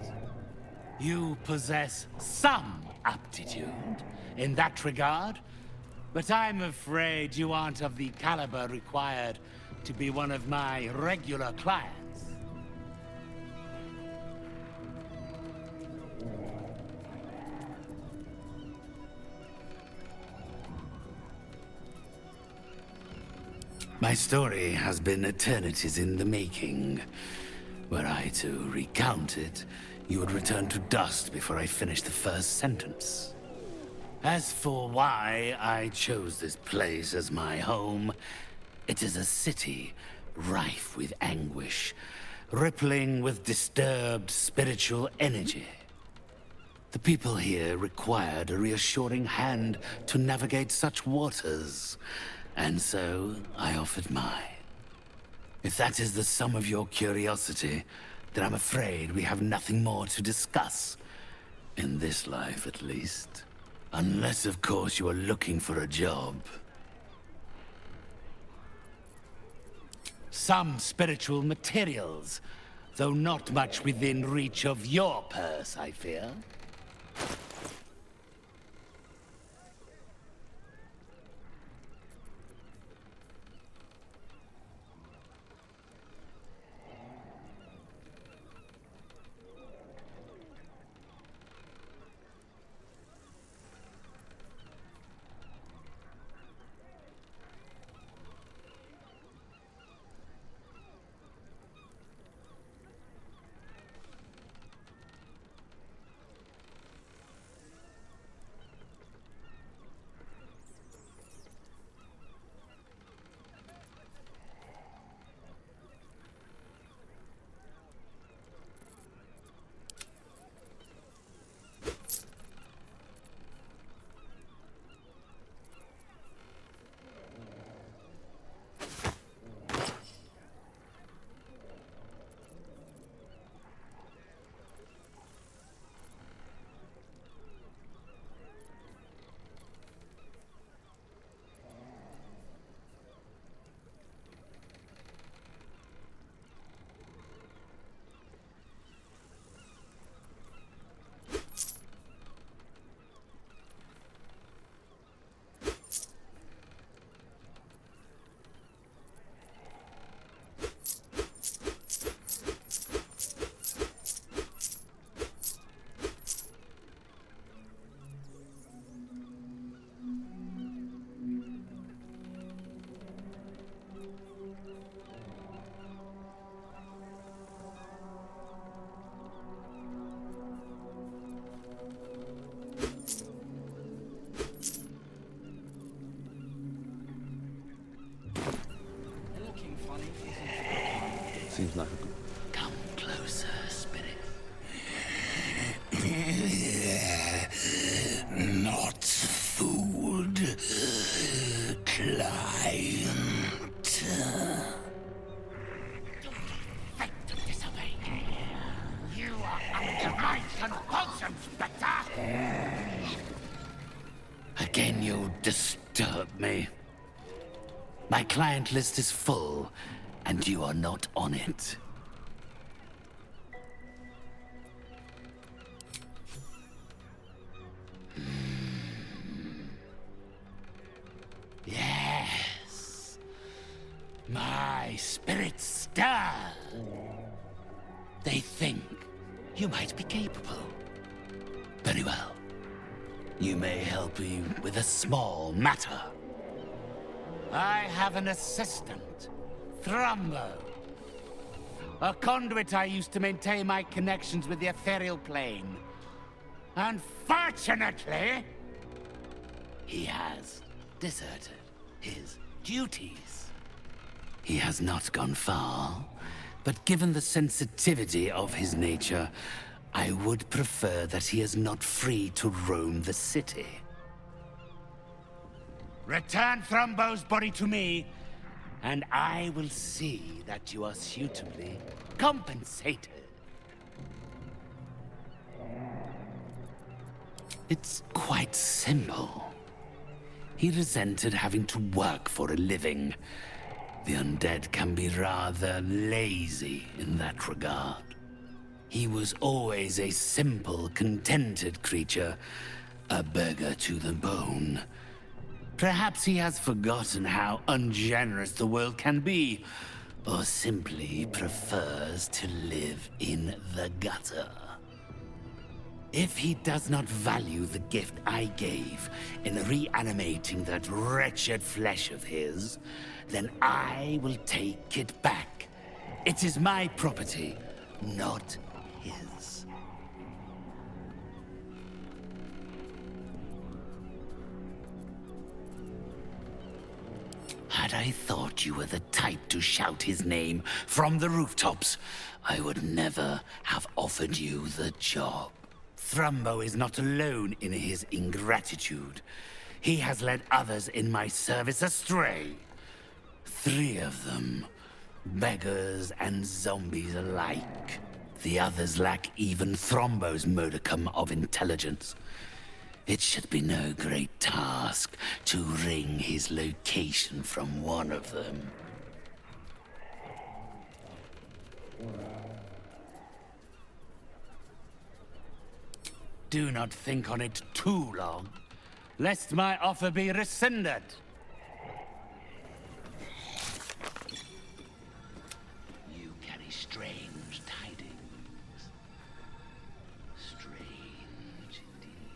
You possess some aptitude in that regard, but I'm afraid you aren't of the caliber required to be one of my regular clients. My story has been eternities in the making. Were I to recount it, you would return to dust before I finish the first sentence. As for why I chose this place as my home, it is a city rife with anguish, rippling with disturbed spiritual energy. The people here required a reassuring hand to navigate such waters. And so, I offered mine. If that is the sum of your curiosity, then I'm afraid we have nothing more to discuss. In this life, at least. Unless, of course, you are looking for a job. Some spiritual materials, though not much within reach of your purse, I fear. Seems like a good... Come closer, spirit. Not food. Client. Don't to disobey. You are under my compulsion, Spectre! Again, you disturb me. My client list is full, and you are not on it. Yes. My spirits stir. They think you might be capable. Very well. You may help me with a small matter. I have an assistant, Thrumbo. A conduit I used to maintain my connections with the ethereal plane. Unfortunately, he has deserted his duties. He has not gone far, but given the sensitivity of his nature, I would prefer that he is not free to roam the city. Return Thrumbo's body to me, and I will see that you are suitably compensated. It's quite simple. He resented having to work for a living. The undead can be rather lazy in that regard. He was always a simple, contented creature, a beggar to the bone. Perhaps he has forgotten how ungenerous the world can be, or simply prefers to live in the gutter. If he does not value the gift I gave in reanimating that wretched flesh of his, then I will take it back. It is my property, not his. Had I thought you were the type to shout his name from the rooftops, I would never have offered you the job. Thrumbo is not alone in his ingratitude. He has led others in my service astray. 3 of them, beggars and zombies alike. The others lack even Thrumbo's modicum of intelligence. It should be no great task to wring his location from one of them. Do not think on it too long, lest my offer be rescinded. You carry strange tidings. Strange indeed.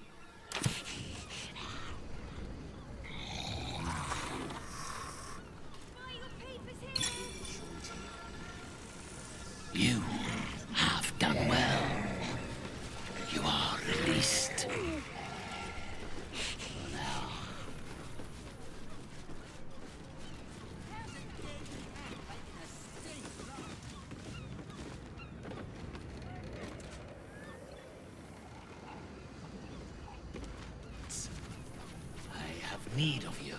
You have done well. You are released. Now. I have need of you.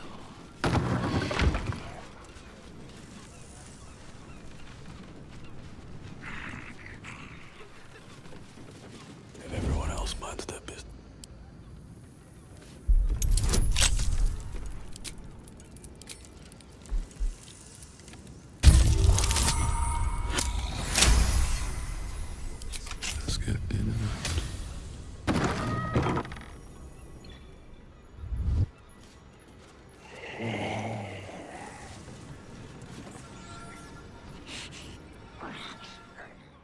Minds their business. Let's get in and out.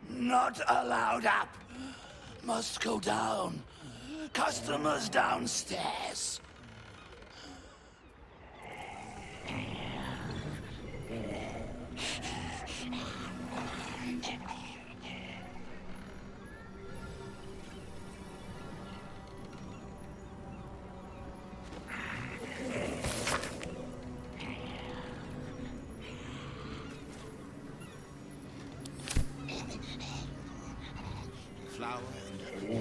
Not allowed up. Must go down. Customers downstairs. Flower and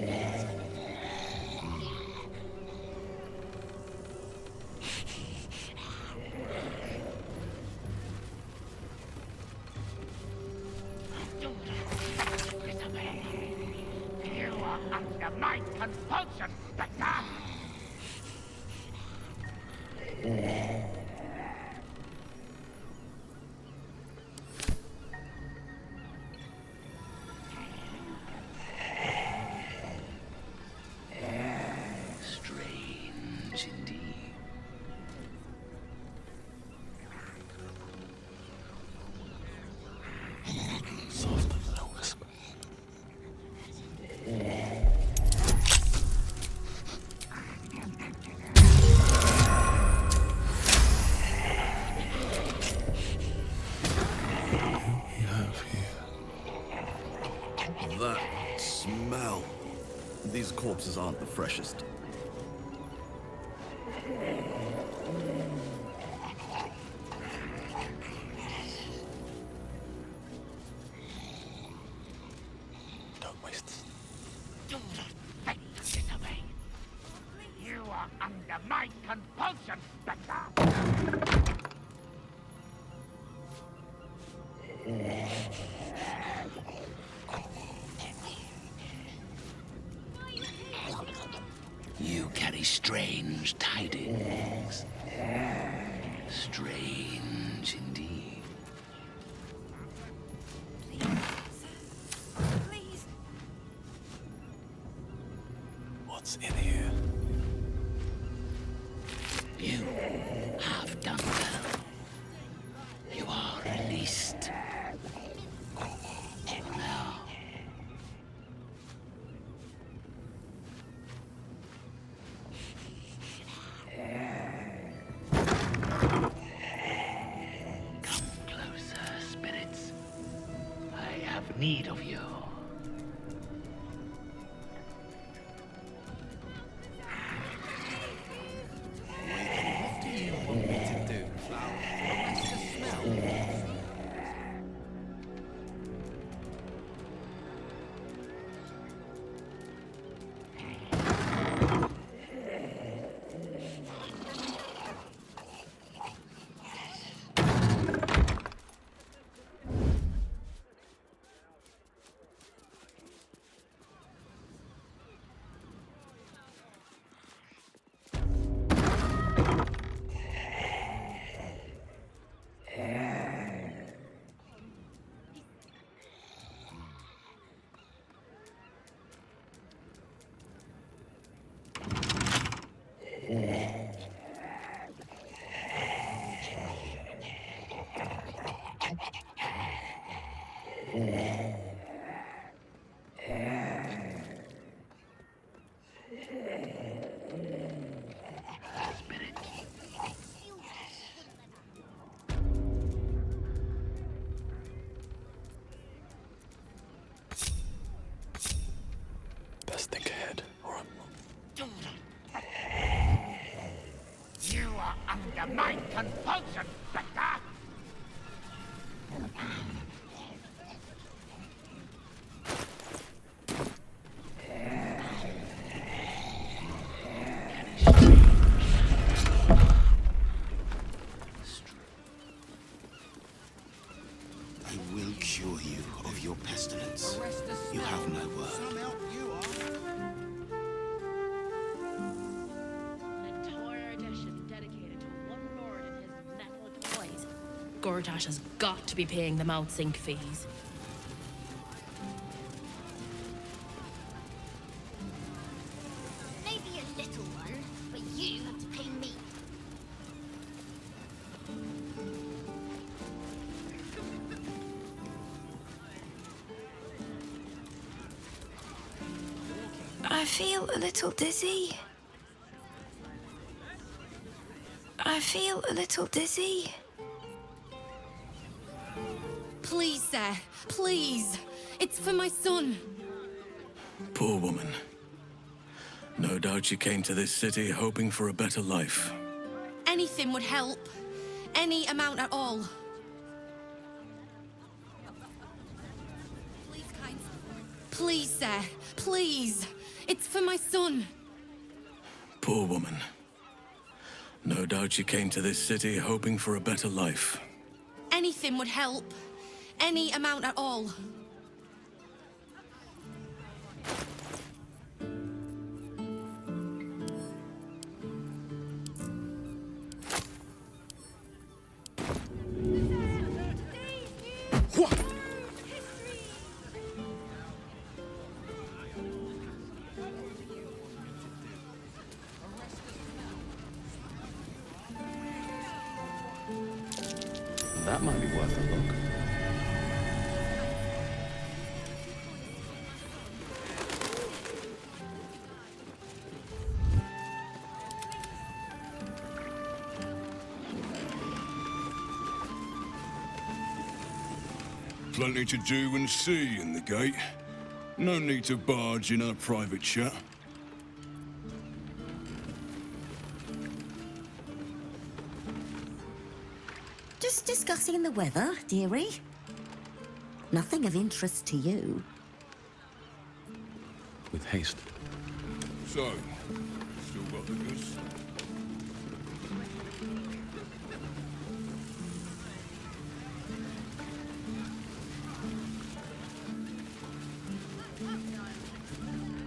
you are under my compulsion, Spectre! Strange indeed. Softer than a whisper. That smell. These corpses aren't the freshest. Don't waste this. Do not face it away. You are under my compulsion, Spectre. You carry strange tidings. Strange indeed. Please. What's in here? You have done well. You are released. Now. Come closer, spirits. I have need of you. What do you want me to do, Flower? Arrest the smell? Best think ahead, or I'm... You are under my compulsion, Spectre! I will cure you of your pestilence. You have my word. An entire edition dedicated to one lord and his metal toys. Gortash has got to be paying them out sync fees. Maybe a little one, but you have to pay me. I feel a little dizzy. I feel a little dizzy. Please, sir. Please. It's for my son. Poor woman. No doubt she came to this city hoping for a better life. Anything would help. Any amount at all. Please, sir. Please. It's for my son. Poor woman. No doubt she came to this city hoping for a better life. Anything would help. Any amount at all. That might be worth a look. Plenty to do and see in the gate. No need to barge in our private chat. Just discussing the weather, dearie. Nothing of interest to you. With haste. So, still got the goods?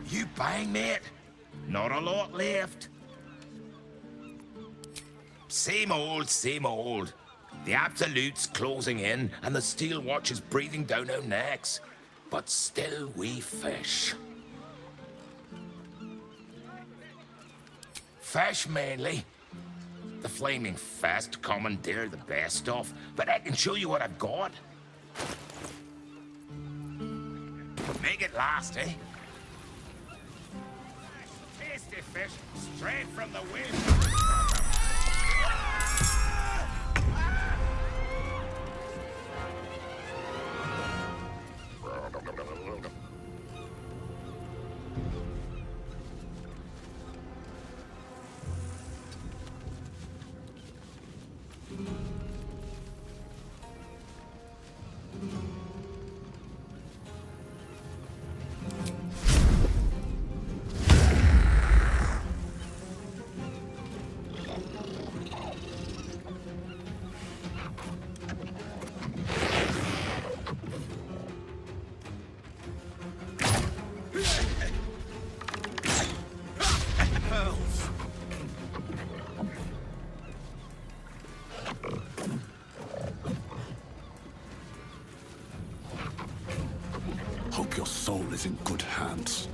You bang, mate? Not a lot left. Same old, same old. The Absolute's closing in, and the Steel Watch is breathing down our necks. But still we fish. Fish, mainly. The Flaming Fist commandeer the best stuff, but I can show you what I've got. Make it last, eh? Tasty fish, straight from the wind. Hope your soul is in good hands.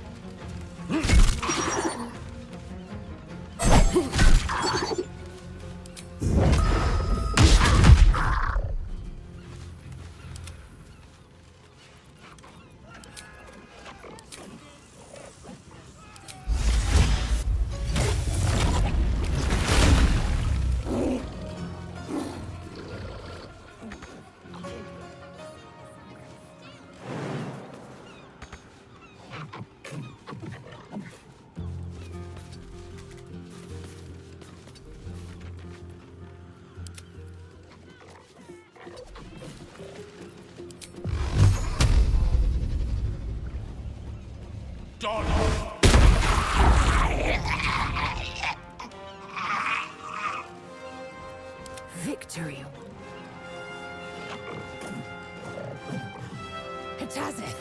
Victory. Hatazeth.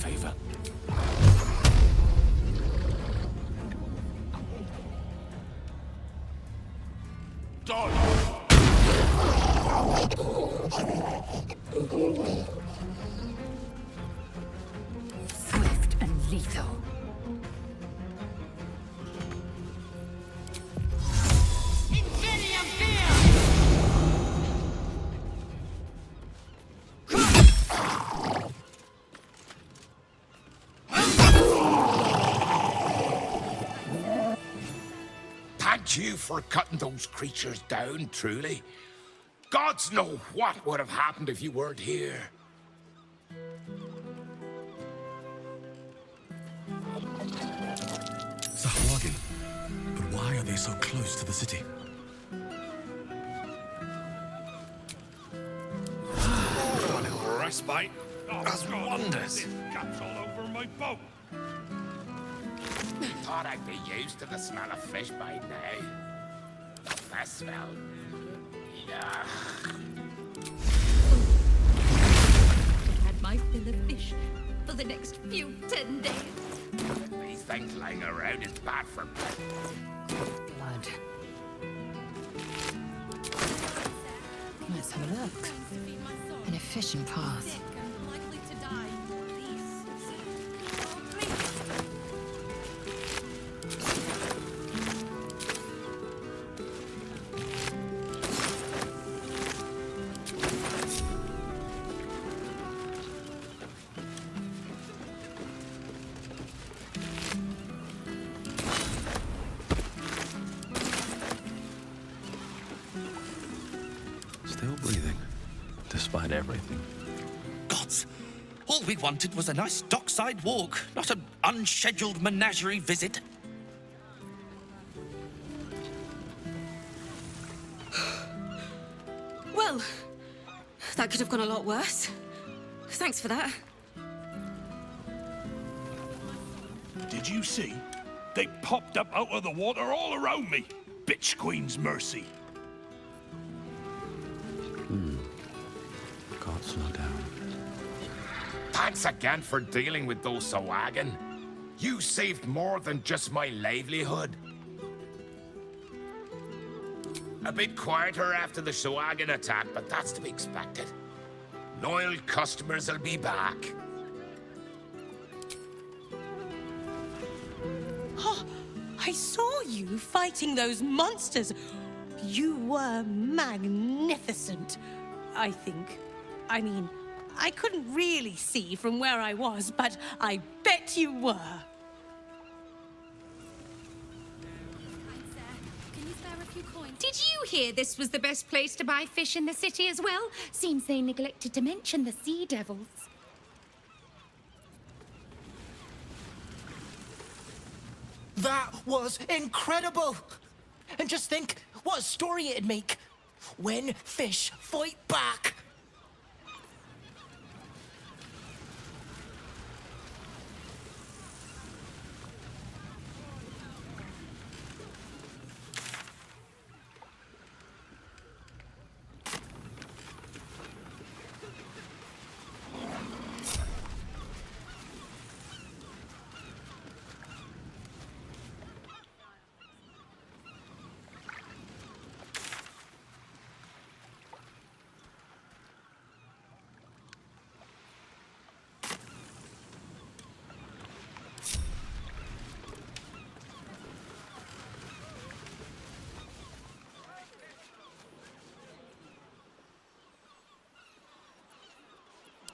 favor. Swift and lethal. Thank you for cutting those creatures down, truly. Gods know what would have happened if you weren't here. Sahuagin. But why are they so close to the city? A little respite. Does wonders. This cat's all over my boat. Thought I'd be used to the smell of fish by now. That smell. Yeah. Had my fill of fish for the next few 10 days. These things lying around is bad for blood. Let's have a look. An efficient path. Still breathing, despite everything. Gods! All we wanted was a nice dockside walk, not an unscheduled menagerie visit. Well, that could have gone a lot worse. Thanks for that. Did you see? They popped up out of the water all around me. Bitch Queen's mercy. God, slow down. Thanks again for dealing with those Sahuagin. You saved more than just my livelihood. A bit quieter after the Sahuagin attack, but that's to be expected. Loyal customers will be back. Oh, I saw you fighting those monsters. You were magnificent, I think. I mean, I couldn't really see from where I was, but I bet you were. Did you hear this was the best place to buy fish in the city as well? Seems they neglected to mention the sea devils. That was incredible! And just think, what a story it'd make. When fish fight back.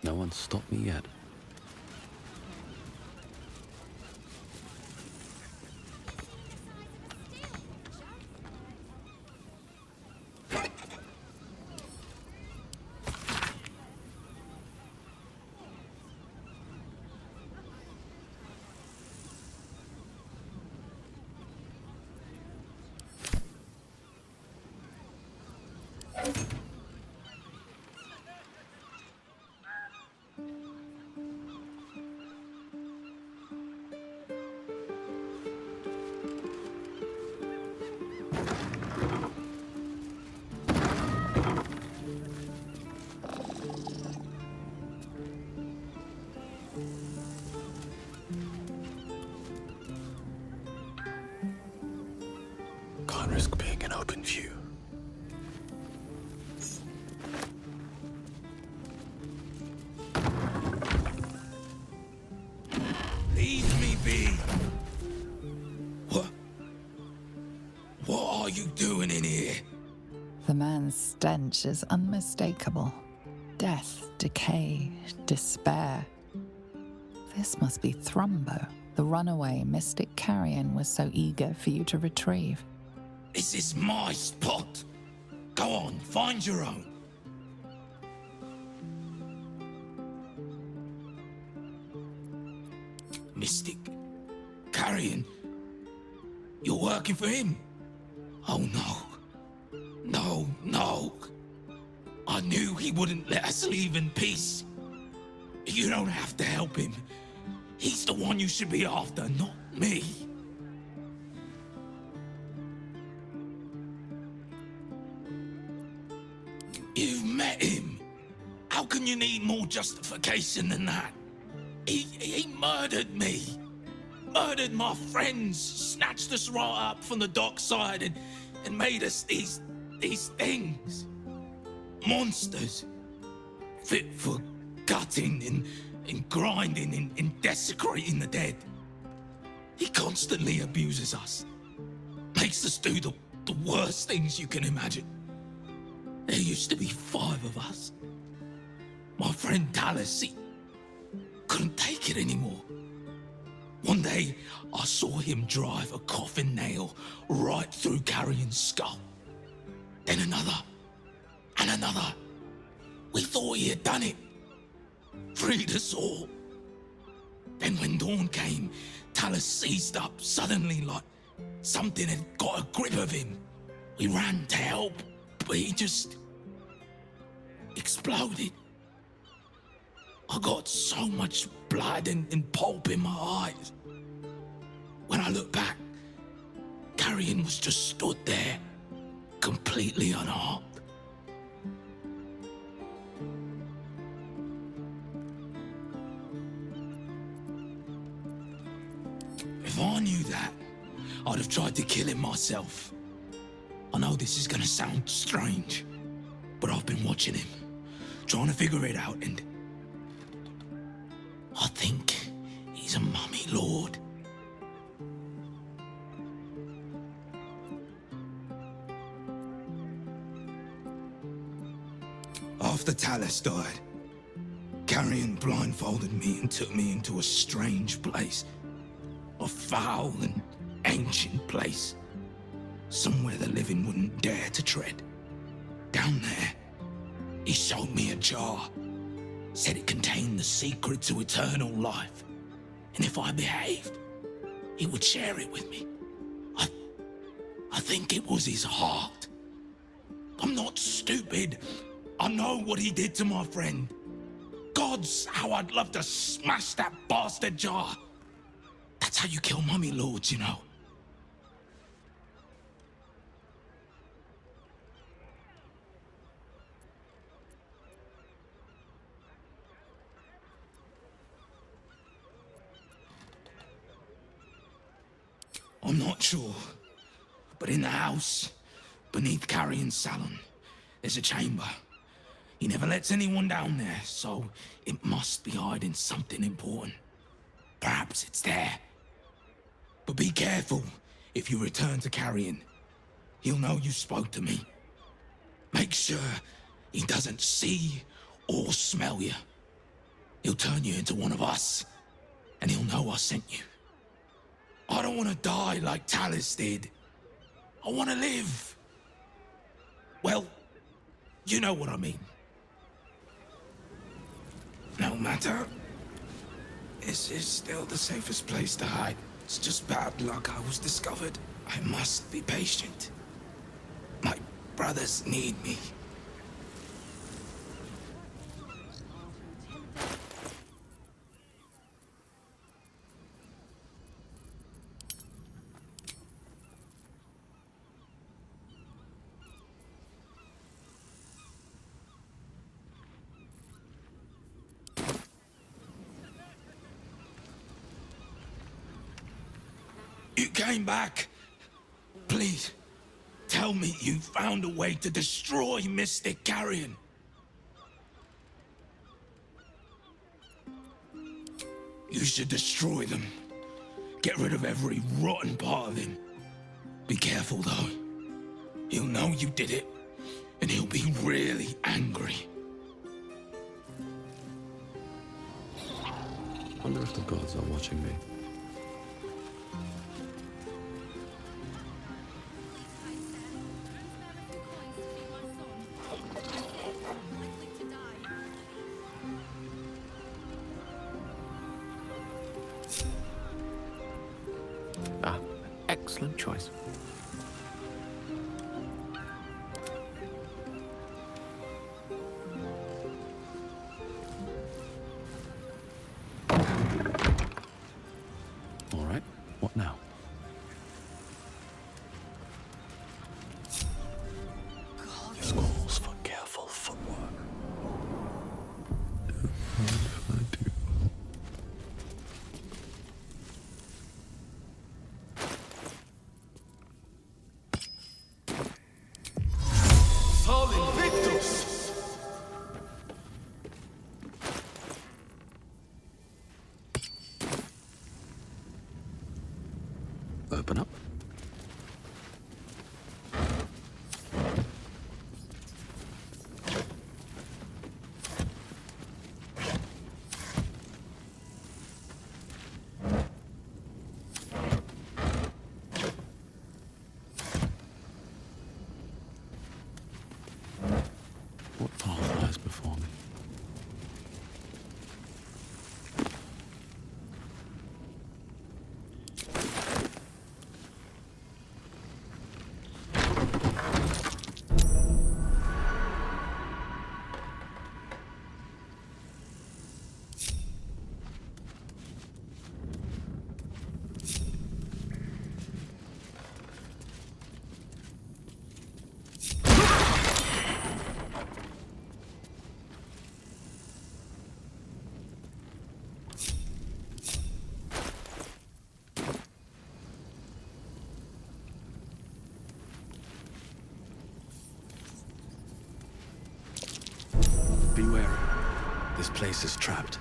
No one's stopped me yet. risk being in open view. Leave me be! What are you doing in here? The man's stench is unmistakable. Death, decay, despair. This must be Thrumbo, the runaway mystic Carrion was so eager for you to retrieve. This is my spot. Go on, find your own. Mystic Carrion? You're working for him? Oh no. No, no. I knew he wouldn't let us leave in peace. You don't have to help him. He's the one you should be after, not me. You've met him. How can you need more justification than that? He murdered me. Murdered my friends. Snatched us right up from the dockside and made us these things. Monsters. Fit for gutting and grinding and desecrating the dead. He constantly abuses us. Makes us do the worst things you can imagine. There used to be 5 of us. My friend Talus, he couldn't take it anymore. One day, I saw him drive a coffin nail right through Carrion's skull. Then another, and another. We thought he had done it. Freed us all. Then when dawn came, Talus seized up suddenly like something had got a grip of him. We ran to help, but he just exploded. I got so much blood and pulp in my eyes. When I look back, Carrion was just stood there, completely unharmed. If I knew that, I'd have tried to kill him myself. I know this is gonna sound strange, but I've been watching him, trying to figure it out, and I think he's a mummy lord. After Talus died, Carrion blindfolded me and took me into a strange place. A foul and ancient place. Somewhere the living wouldn't dare to tread. Down there, he showed me a jar. Said it contained the secret to eternal life. And if I behaved, he would share it with me. I think it was his heart. I'm not stupid. I know what he did to my friend. Gods, how I'd love to smash that bastard jar. That's how you kill mummy lords, you know. I'm not sure, but in the house, beneath Carrion's salon, there's a chamber. He never lets anyone down there, so it must be hiding something important. Perhaps it's there. But be careful if you return to Carrion. He'll know you spoke to me. Make sure he doesn't see or smell you. He'll turn you into one of us, and he'll know I sent you. I don't want to die like Talus did. I want to live. Well, you know what I mean. No matter. This is still the safest place to hide. It's just bad luck I was discovered. I must be patient. My brothers need me. You came back. Please, tell me you found a way to destroy Mystic Carrion? You should destroy them. Get rid of every rotten part of him. Be careful, though. He'll know you did it, and he'll be really angry. Wonder if the gods are watching me. Ah, excellent choice. All right, what now? This calls for careful footwork. Open up. What path lies before me? Be wary. This place is trapped.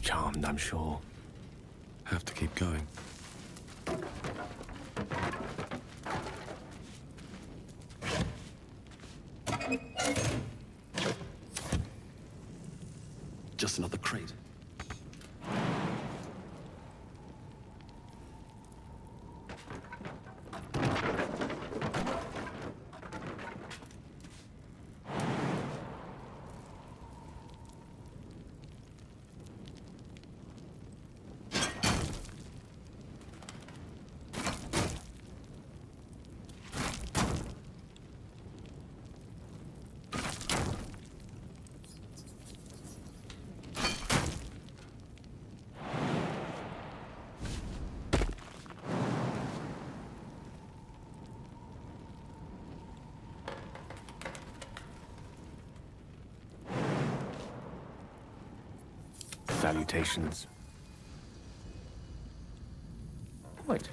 Charmed, I'm sure. Have to keep going. Just another crate. Salutations. Wait.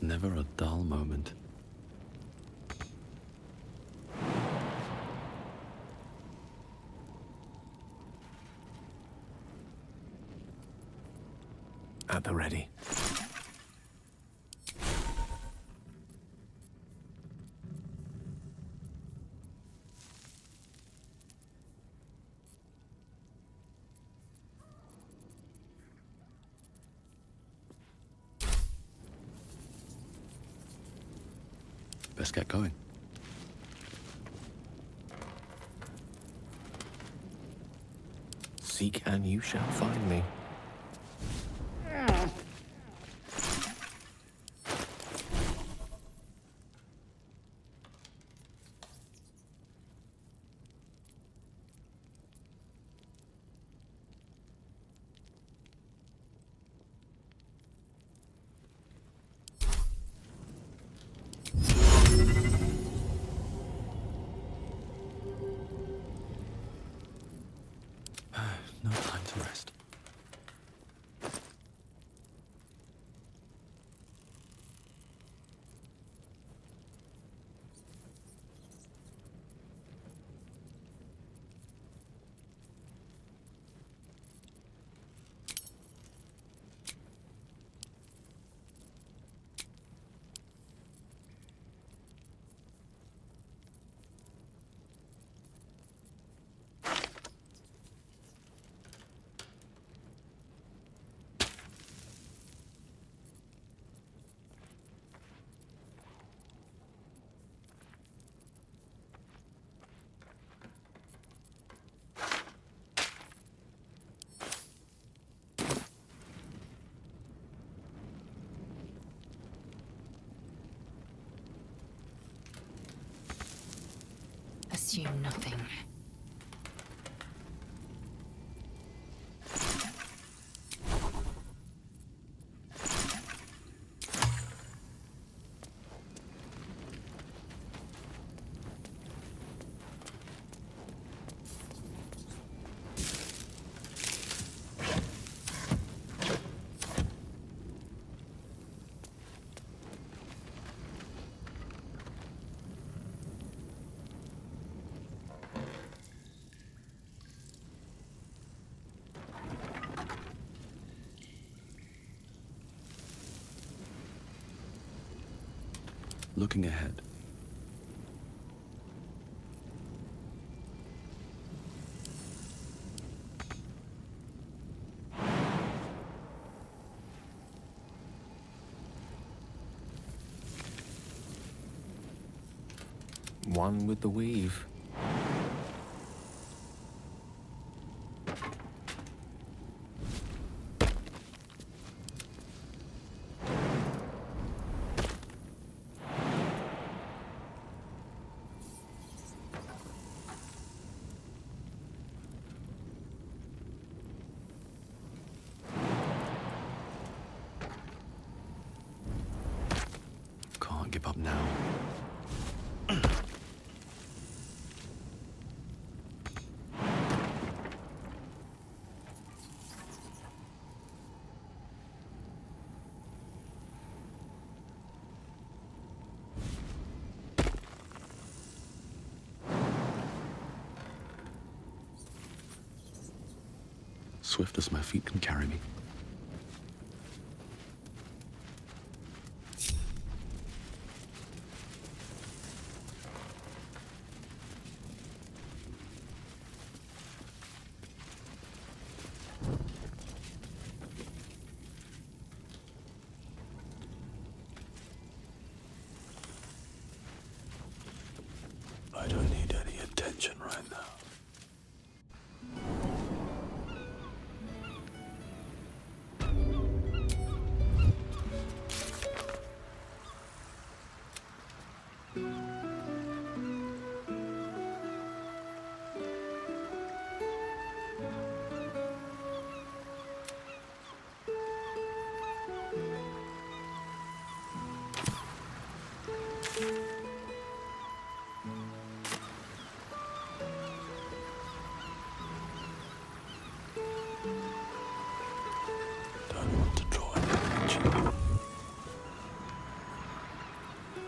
Never a dull moment. At the ready. Let's get going. Seek and you shall find me. No time to rest. Assume nothing. Looking ahead. One with the weave. Can't give up now. Swift as my feet can carry me. I don't need any attention right now.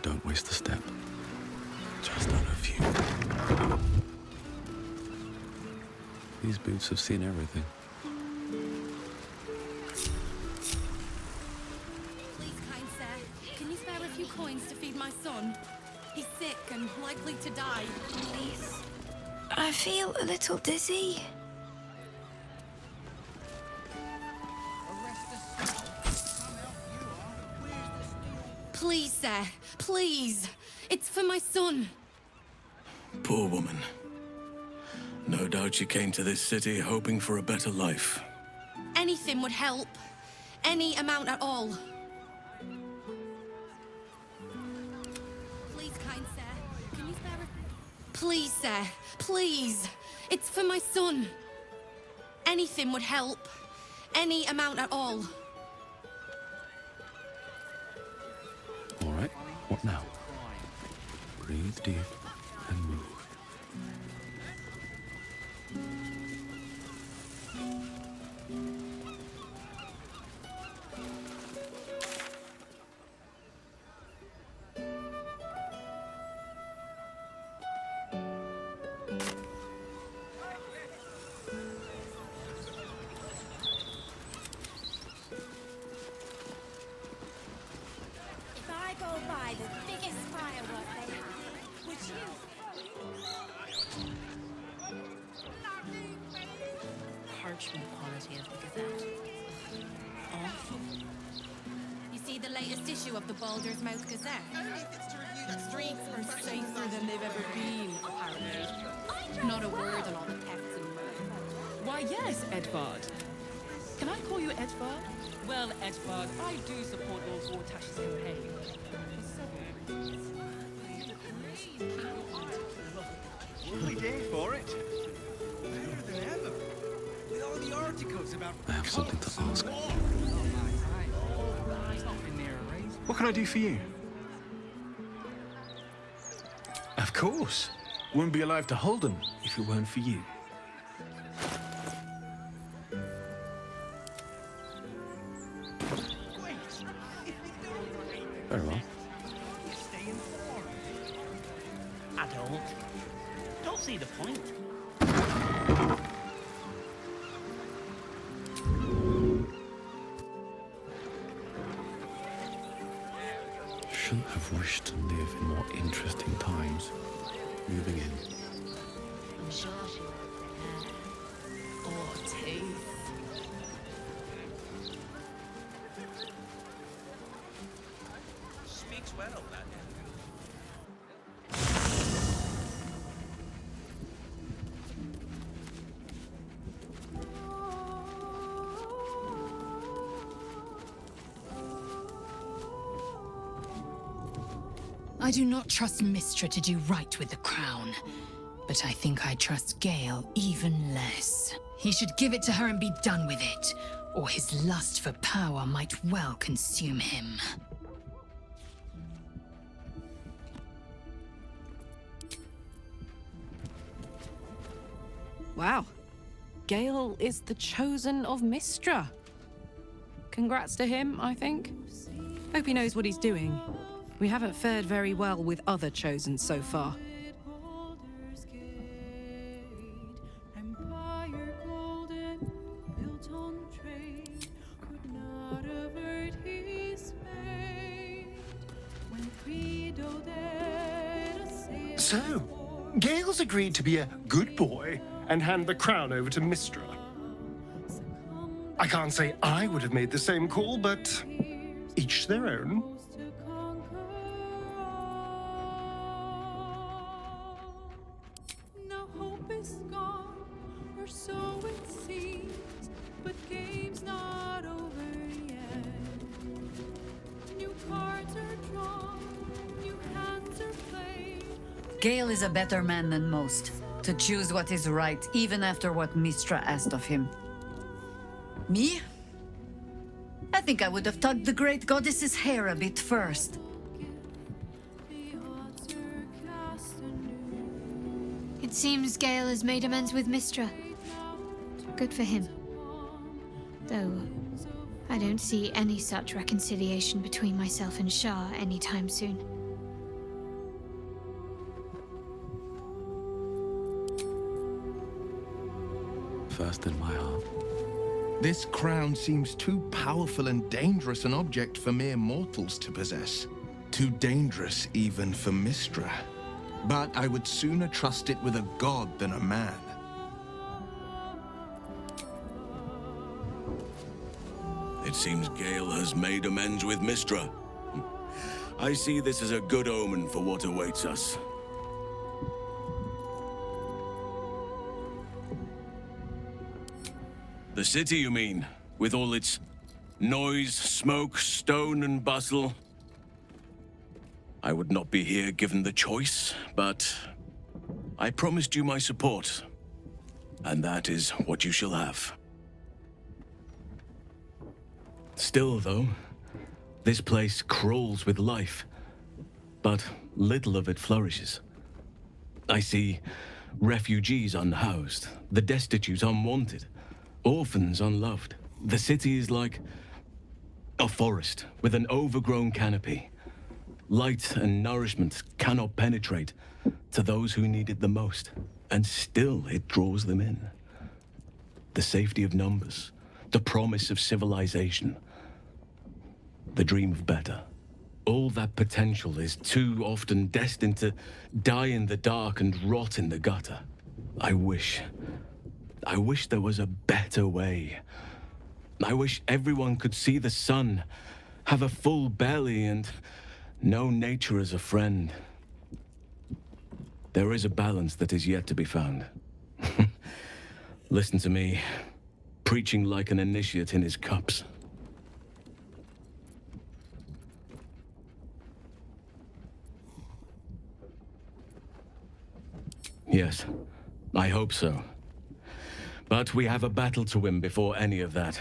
Don't waste a step. Just on a few. These boots have seen everything. Please, kind sir, can you spare a few coins to feed my son? He's sick and likely to die. Please. I feel a little dizzy. Please, sir, please. It's for my son. Poor woman. No doubt she came to this city hoping for a better life. Anything would help. Any amount at all. Please, kind sir. Can you spare a... Please, sir. Please. It's for my son. Anything would help. Any amount at all. All right, what now? Breathe deep and move. If I go by the biggest firework they have, would you? Parchment quality of the Gazette. Awful. You see the latest issue of the Balldur'S Mouth Gazette? Only if it's to review the streets are safer than they've ever been, apparently. Not a word on all the thefts and murder. Why, yes, Edvard. Can I call you Edvard? Well, Edvard, I do support Lord Vortash's campaign. For several reasons. Well, we did for it. Better than ever. With all the articles about... I have something to ask. What can I do for you? Of course. Wouldn't be alive to hold them if it weren't for you. Very well. I don't see the point. Shouldn't have wished to live in more interesting times. Moving in. I'm sure she would. Or teeth. Speaks well, that. I do not trust Mystra to do right with the crown, but I think I trust Gale even less. He should give it to her and be done with it, or his lust for power might well consume him. Wow. Gale is the chosen of Mystra. Congrats to him, I think. Hope he knows what he's doing. We haven't fared very well with other chosen so far. So, Gale's agreed to be a good boy and hand the crown over to Mystra. I can't say I would have made the same call, but each their own. Gale is a better man than most, to choose what is right, even after what Mystra asked of him. Me? I think I would have tugged the great goddess's hair a bit first. It seems Gale has made amends with Mystra. Good for him. Though, I don't see any such reconciliation between myself and Shah anytime soon. First in my heart. This crown seems too powerful and dangerous an object for mere mortals to possess. Too dangerous even for Mystra. But I would sooner trust it with a god than a man. It seems Gale has made amends with Mystra. I see this as a good omen for what awaits us. The city, you mean? With all its noise, smoke, stone, and bustle? I would not be here given the choice, but I promised you my support, and that is what you shall have. Still, though, this place crawls with life, but little of it flourishes. I see refugees unhoused, the destitute unwanted, orphans unloved. The city is like a forest with an overgrown canopy. Light and nourishment cannot penetrate to those who need it the most, and still it draws them in. The safety of numbers, the promise of civilization, the dream of better. All that potential is too often destined to die in the dark and rot in the gutter. I wish there was a better way. I wish everyone could see the sun, have a full belly, and know nature as a friend. There is a balance that is yet to be found. Listen to me, preaching like an initiate in his cups. Yes, I hope so. But we have a battle to win before any of that.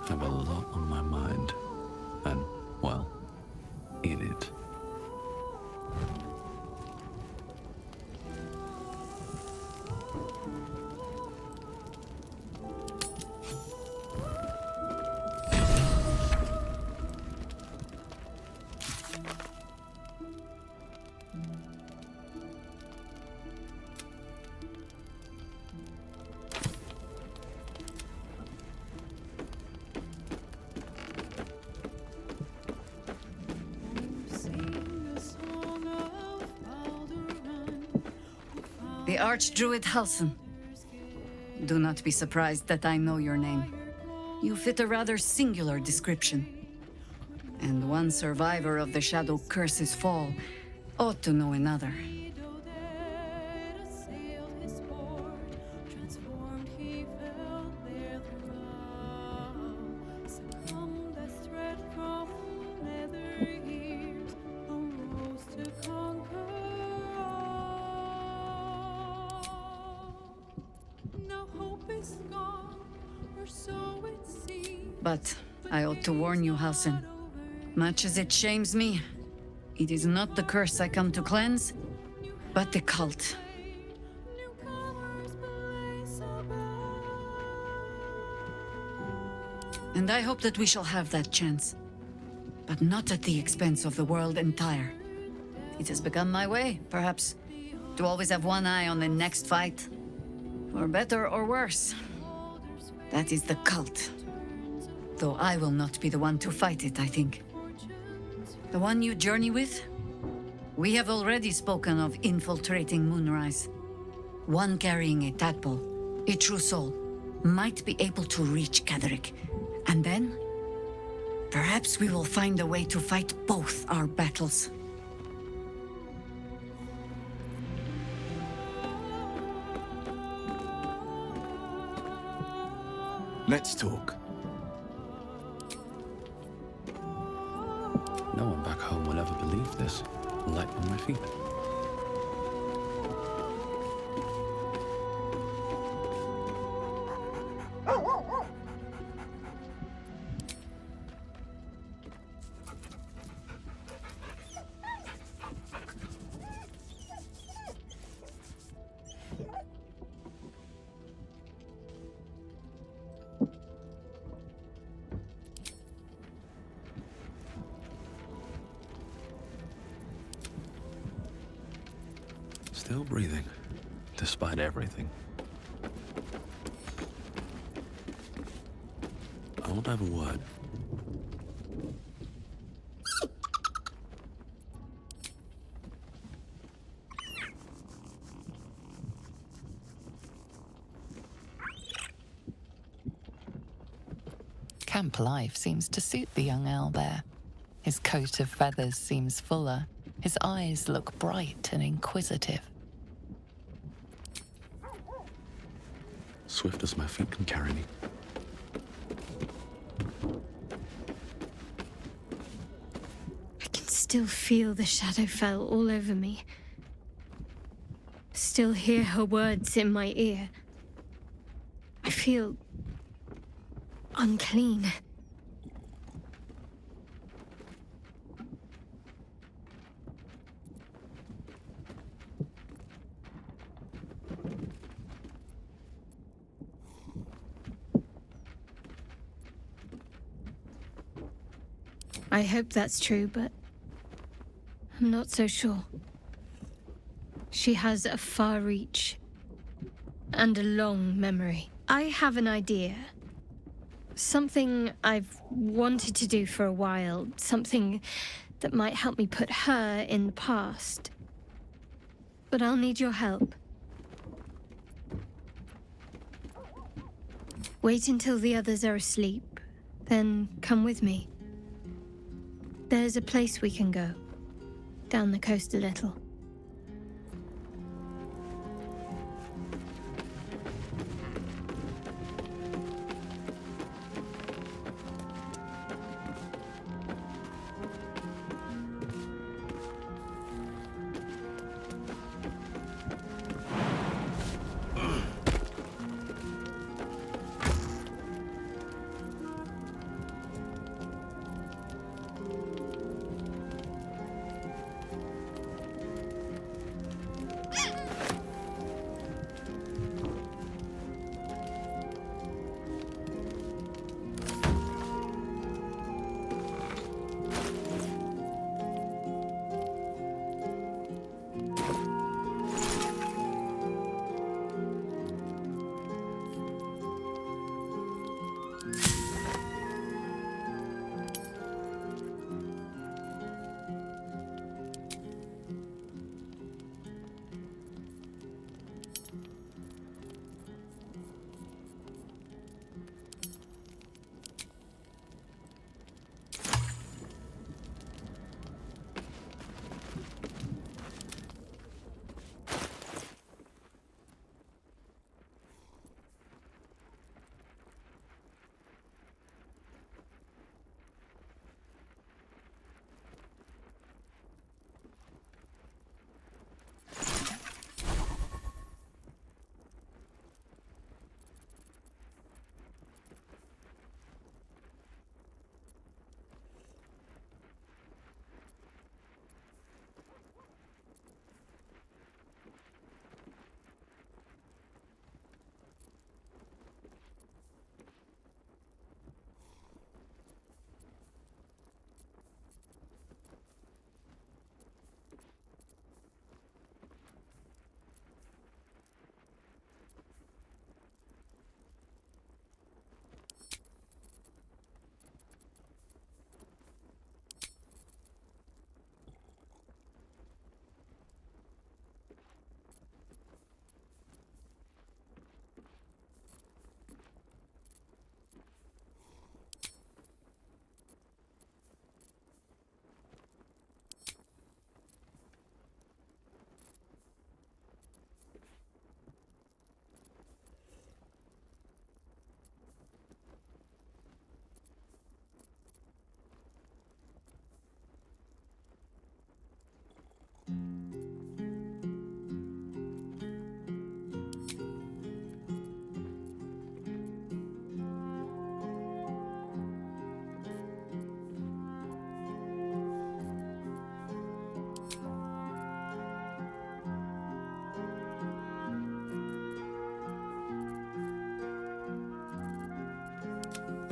I have a lot on my mind, and, well, in it. The Archdruid Halsin. Do not be surprised that I know your name. You fit a rather singular description. And one survivor of the Shadow Curse's fall ought to know another. But I ought to warn you, Halsin. Much as it shames me, it is not the curse I come to cleanse, but the cult. And I hope that we shall have that chance. But not at the expense of the world entire. It has become my way, perhaps, to always have one eye on the next fight. For better or worse. That is the cult. Though I will not be the one to fight it, I think. The one you journey with? We have already spoken of infiltrating Moonrise. One carrying a tadpole, a true soul, might be able to reach Ketheric. And then, perhaps we will find a way to fight both our battles. Let's talk. No one back home will ever believe this. Light on my feet. Still breathing, despite everything. I won't have a word. Camp life seems to suit the young owlbear. His coat of feathers seems fuller. His eyes look bright and inquisitive. Swift as my feet can carry me. I can still feel the Shadowfell all over me. Still hear her words in my ear. I feel unclean. I hope that's true, but I'm not so sure. She has a far reach and a long memory. I have an idea. Something I've wanted to do for a while. Something that might help me put her in the past. But I'll need your help. Wait until the others are asleep, then come with me. There's a place we can go. Down the coast a little.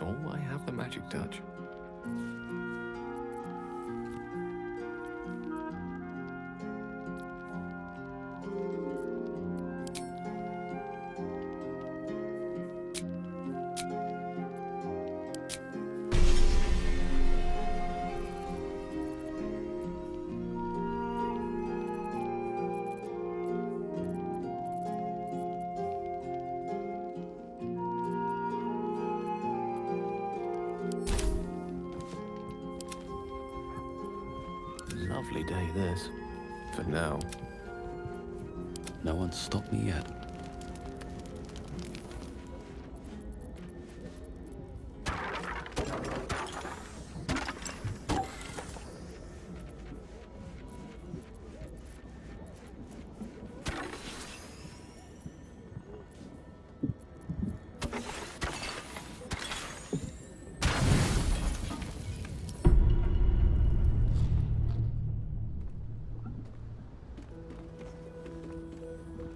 Oh, I have the magic touch. lovely day, this. For now. No one's stopped me yet.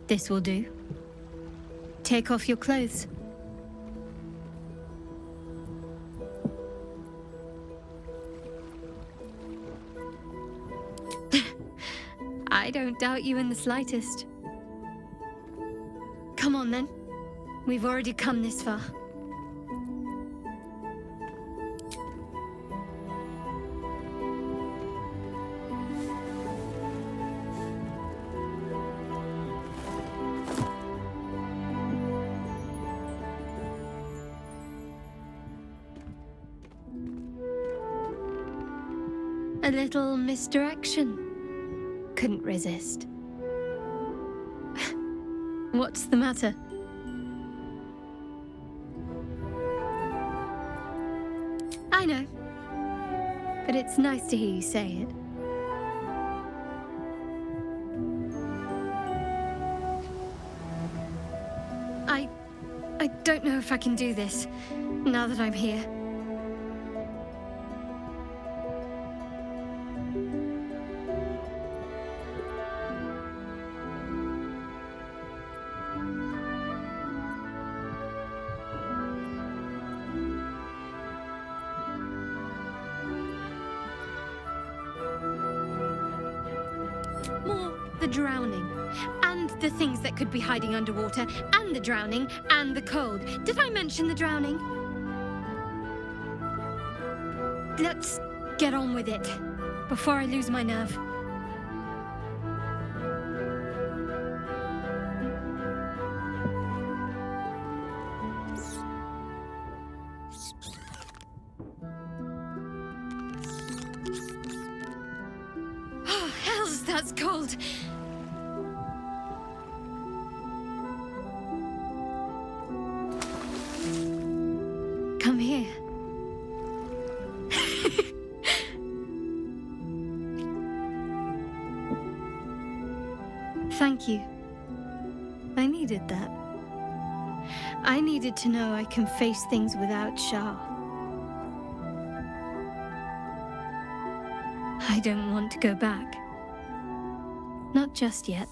This will do. Take off your clothes. I don't doubt you in the slightest. Come on then. We've already come this far. A little misdirection. Couldn't resist. What's the matter? I know. But it's nice to hear you say it. I don't know if I can do this, now that I'm here. The drowning, and the things that could be hiding underwater, and the drowning, and the cold. Did I mention the drowning? Let's get on with it, before I lose my nerve. Oh, hells, that's cold! Come here. Thank you. I needed that. I needed to know I can face things without Shah. I don't want to go back. Not just yet.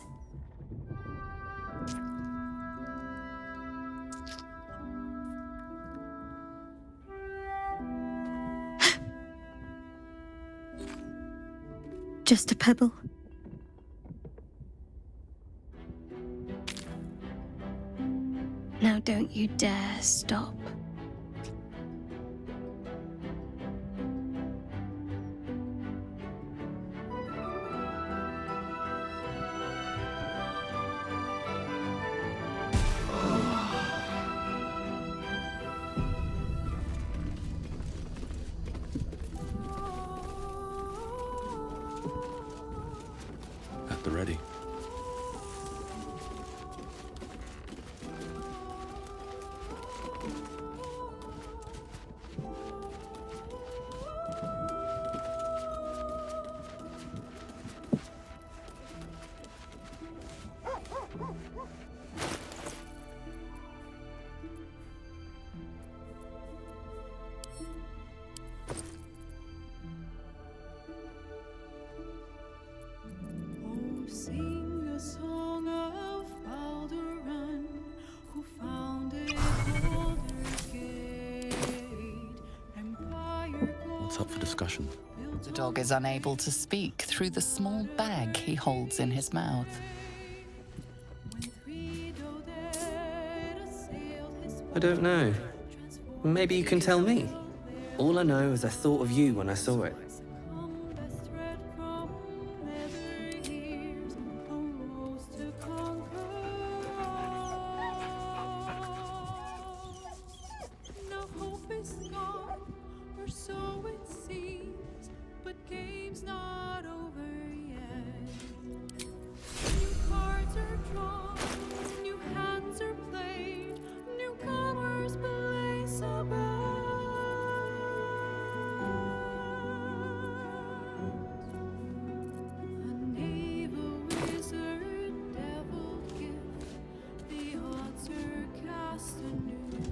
Just a pebble. Now don't you dare stop. At the ready. Sing a song of Baldur'S, who founded Baldur's Gate. Empire What's up for discussion? The dog is unable to speak through the small bag he holds in his mouth. I don't know. Maybe you can tell me. All I know is I thought of you when I saw it. So it seems, but game's not over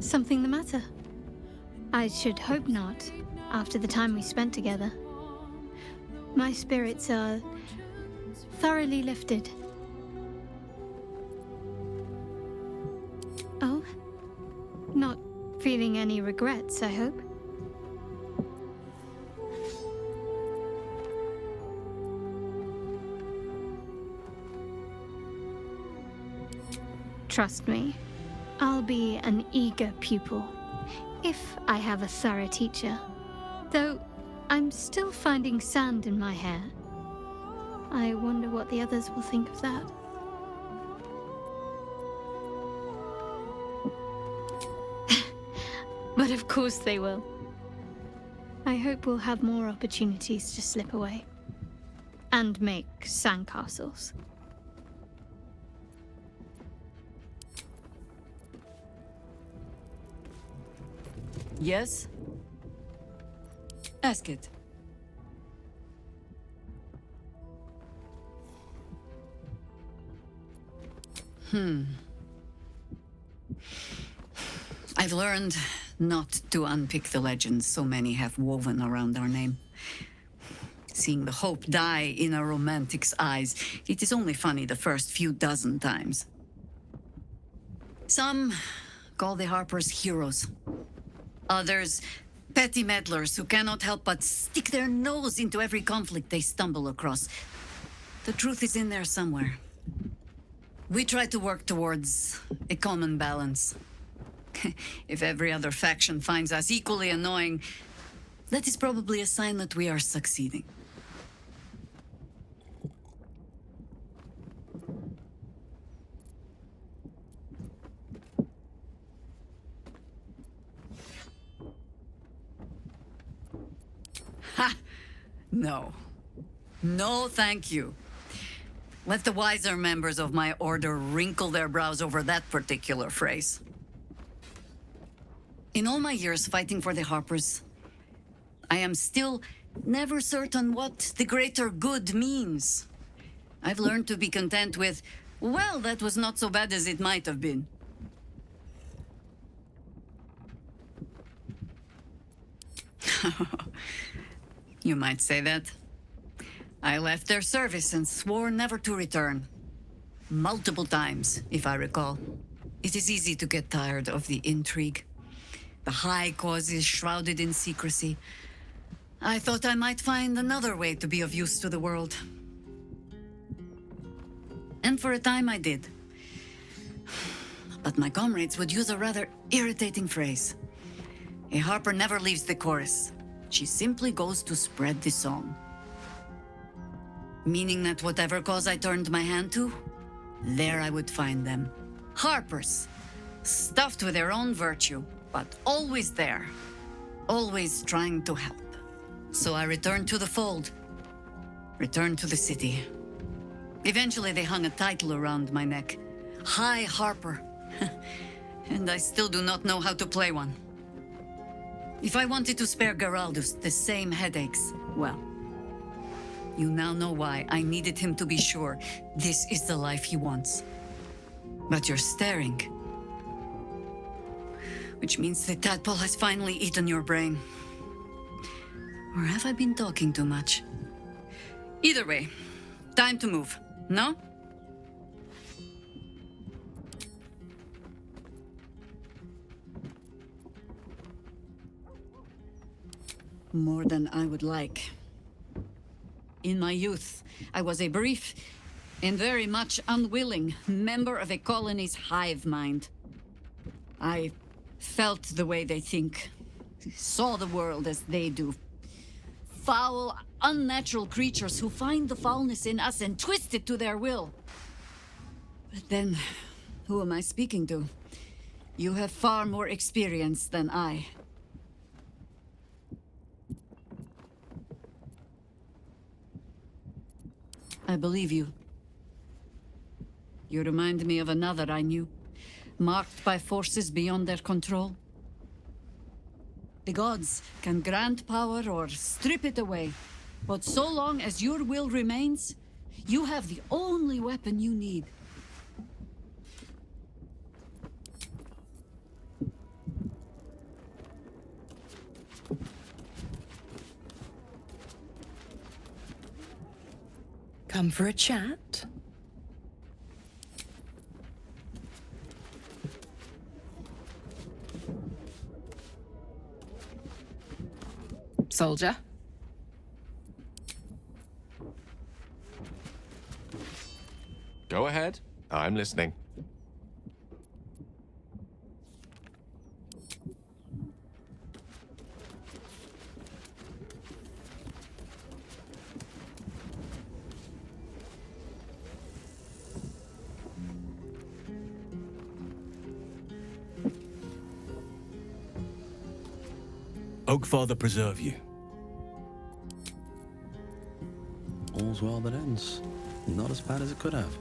something the matter? I should hope not, after the time we spent together. My spirits are thoroughly lifted. Oh? Not feeling any regrets, I hope? Trust me, I'll be an eager pupil, if I have a thorough teacher. Though, I'm still finding sand in my hair. I wonder what the others will think of that. But of course they will. I hope we'll have more opportunities to slip away. And make sandcastles. Yes? Ask it. I've learned not to unpick the legends so many have woven around our name. Seeing the hope die in a romantic's eyes, it is only funny the first few dozen times. Some call the Harpers heroes. Others, petty meddlers who cannot help but stick their nose into every conflict they stumble across. The truth is in there somewhere. We try to work towards a common balance. If every other faction finds us equally annoying, that is probably a sign that we are succeeding. Ha! No. No, thank you. Let the wiser members of my order wrinkle their brows over that particular phrase. In all my years fighting for the Harpers, I am still never certain what the greater good means. I've learned to be content with, well, that was not so bad as it might have been. You might say that. I left their service and swore never to return. Multiple times, if I recall. It is easy to get tired of the intrigue. The high cause is shrouded in secrecy. I thought I might find another way to be of use to the world. And for a time I did. But my comrades would use a rather irritating phrase. A harper never leaves the chorus. She simply goes to spread the song. Meaning that whatever cause I turned my hand to, there I would find them. Harpers, stuffed with their own virtue, but always there. Always trying to help. So I returned to the fold. Returned to the city. Eventually they hung a title around my neck. High Harper. And I still do not know how to play one. If I wanted to spare Geraldus the same headaches, well, you now know why I needed him to be sure this is the life he wants. But you're staring. Which means the tadpole has finally eaten your brain. Or have I been talking too much? Either way, time to move, no? More than I would like. In my youth, I was a brief and very much unwilling member of a colony's hive mind. I felt the way they think, saw the world as they do. Foul, unnatural creatures who find the foulness in us and twist it to their will. But then, who am I speaking to? You have far more experience than I. I believe you. You remind me of another I knew, marked by forces beyond their control. The gods can grant power or strip it away, but so long as your will remains, you have the only weapon you need. Come for a chat? Soldier? Go ahead. I'm listening. Oakfather preserve you. All's well that ends. Not as bad as it could have.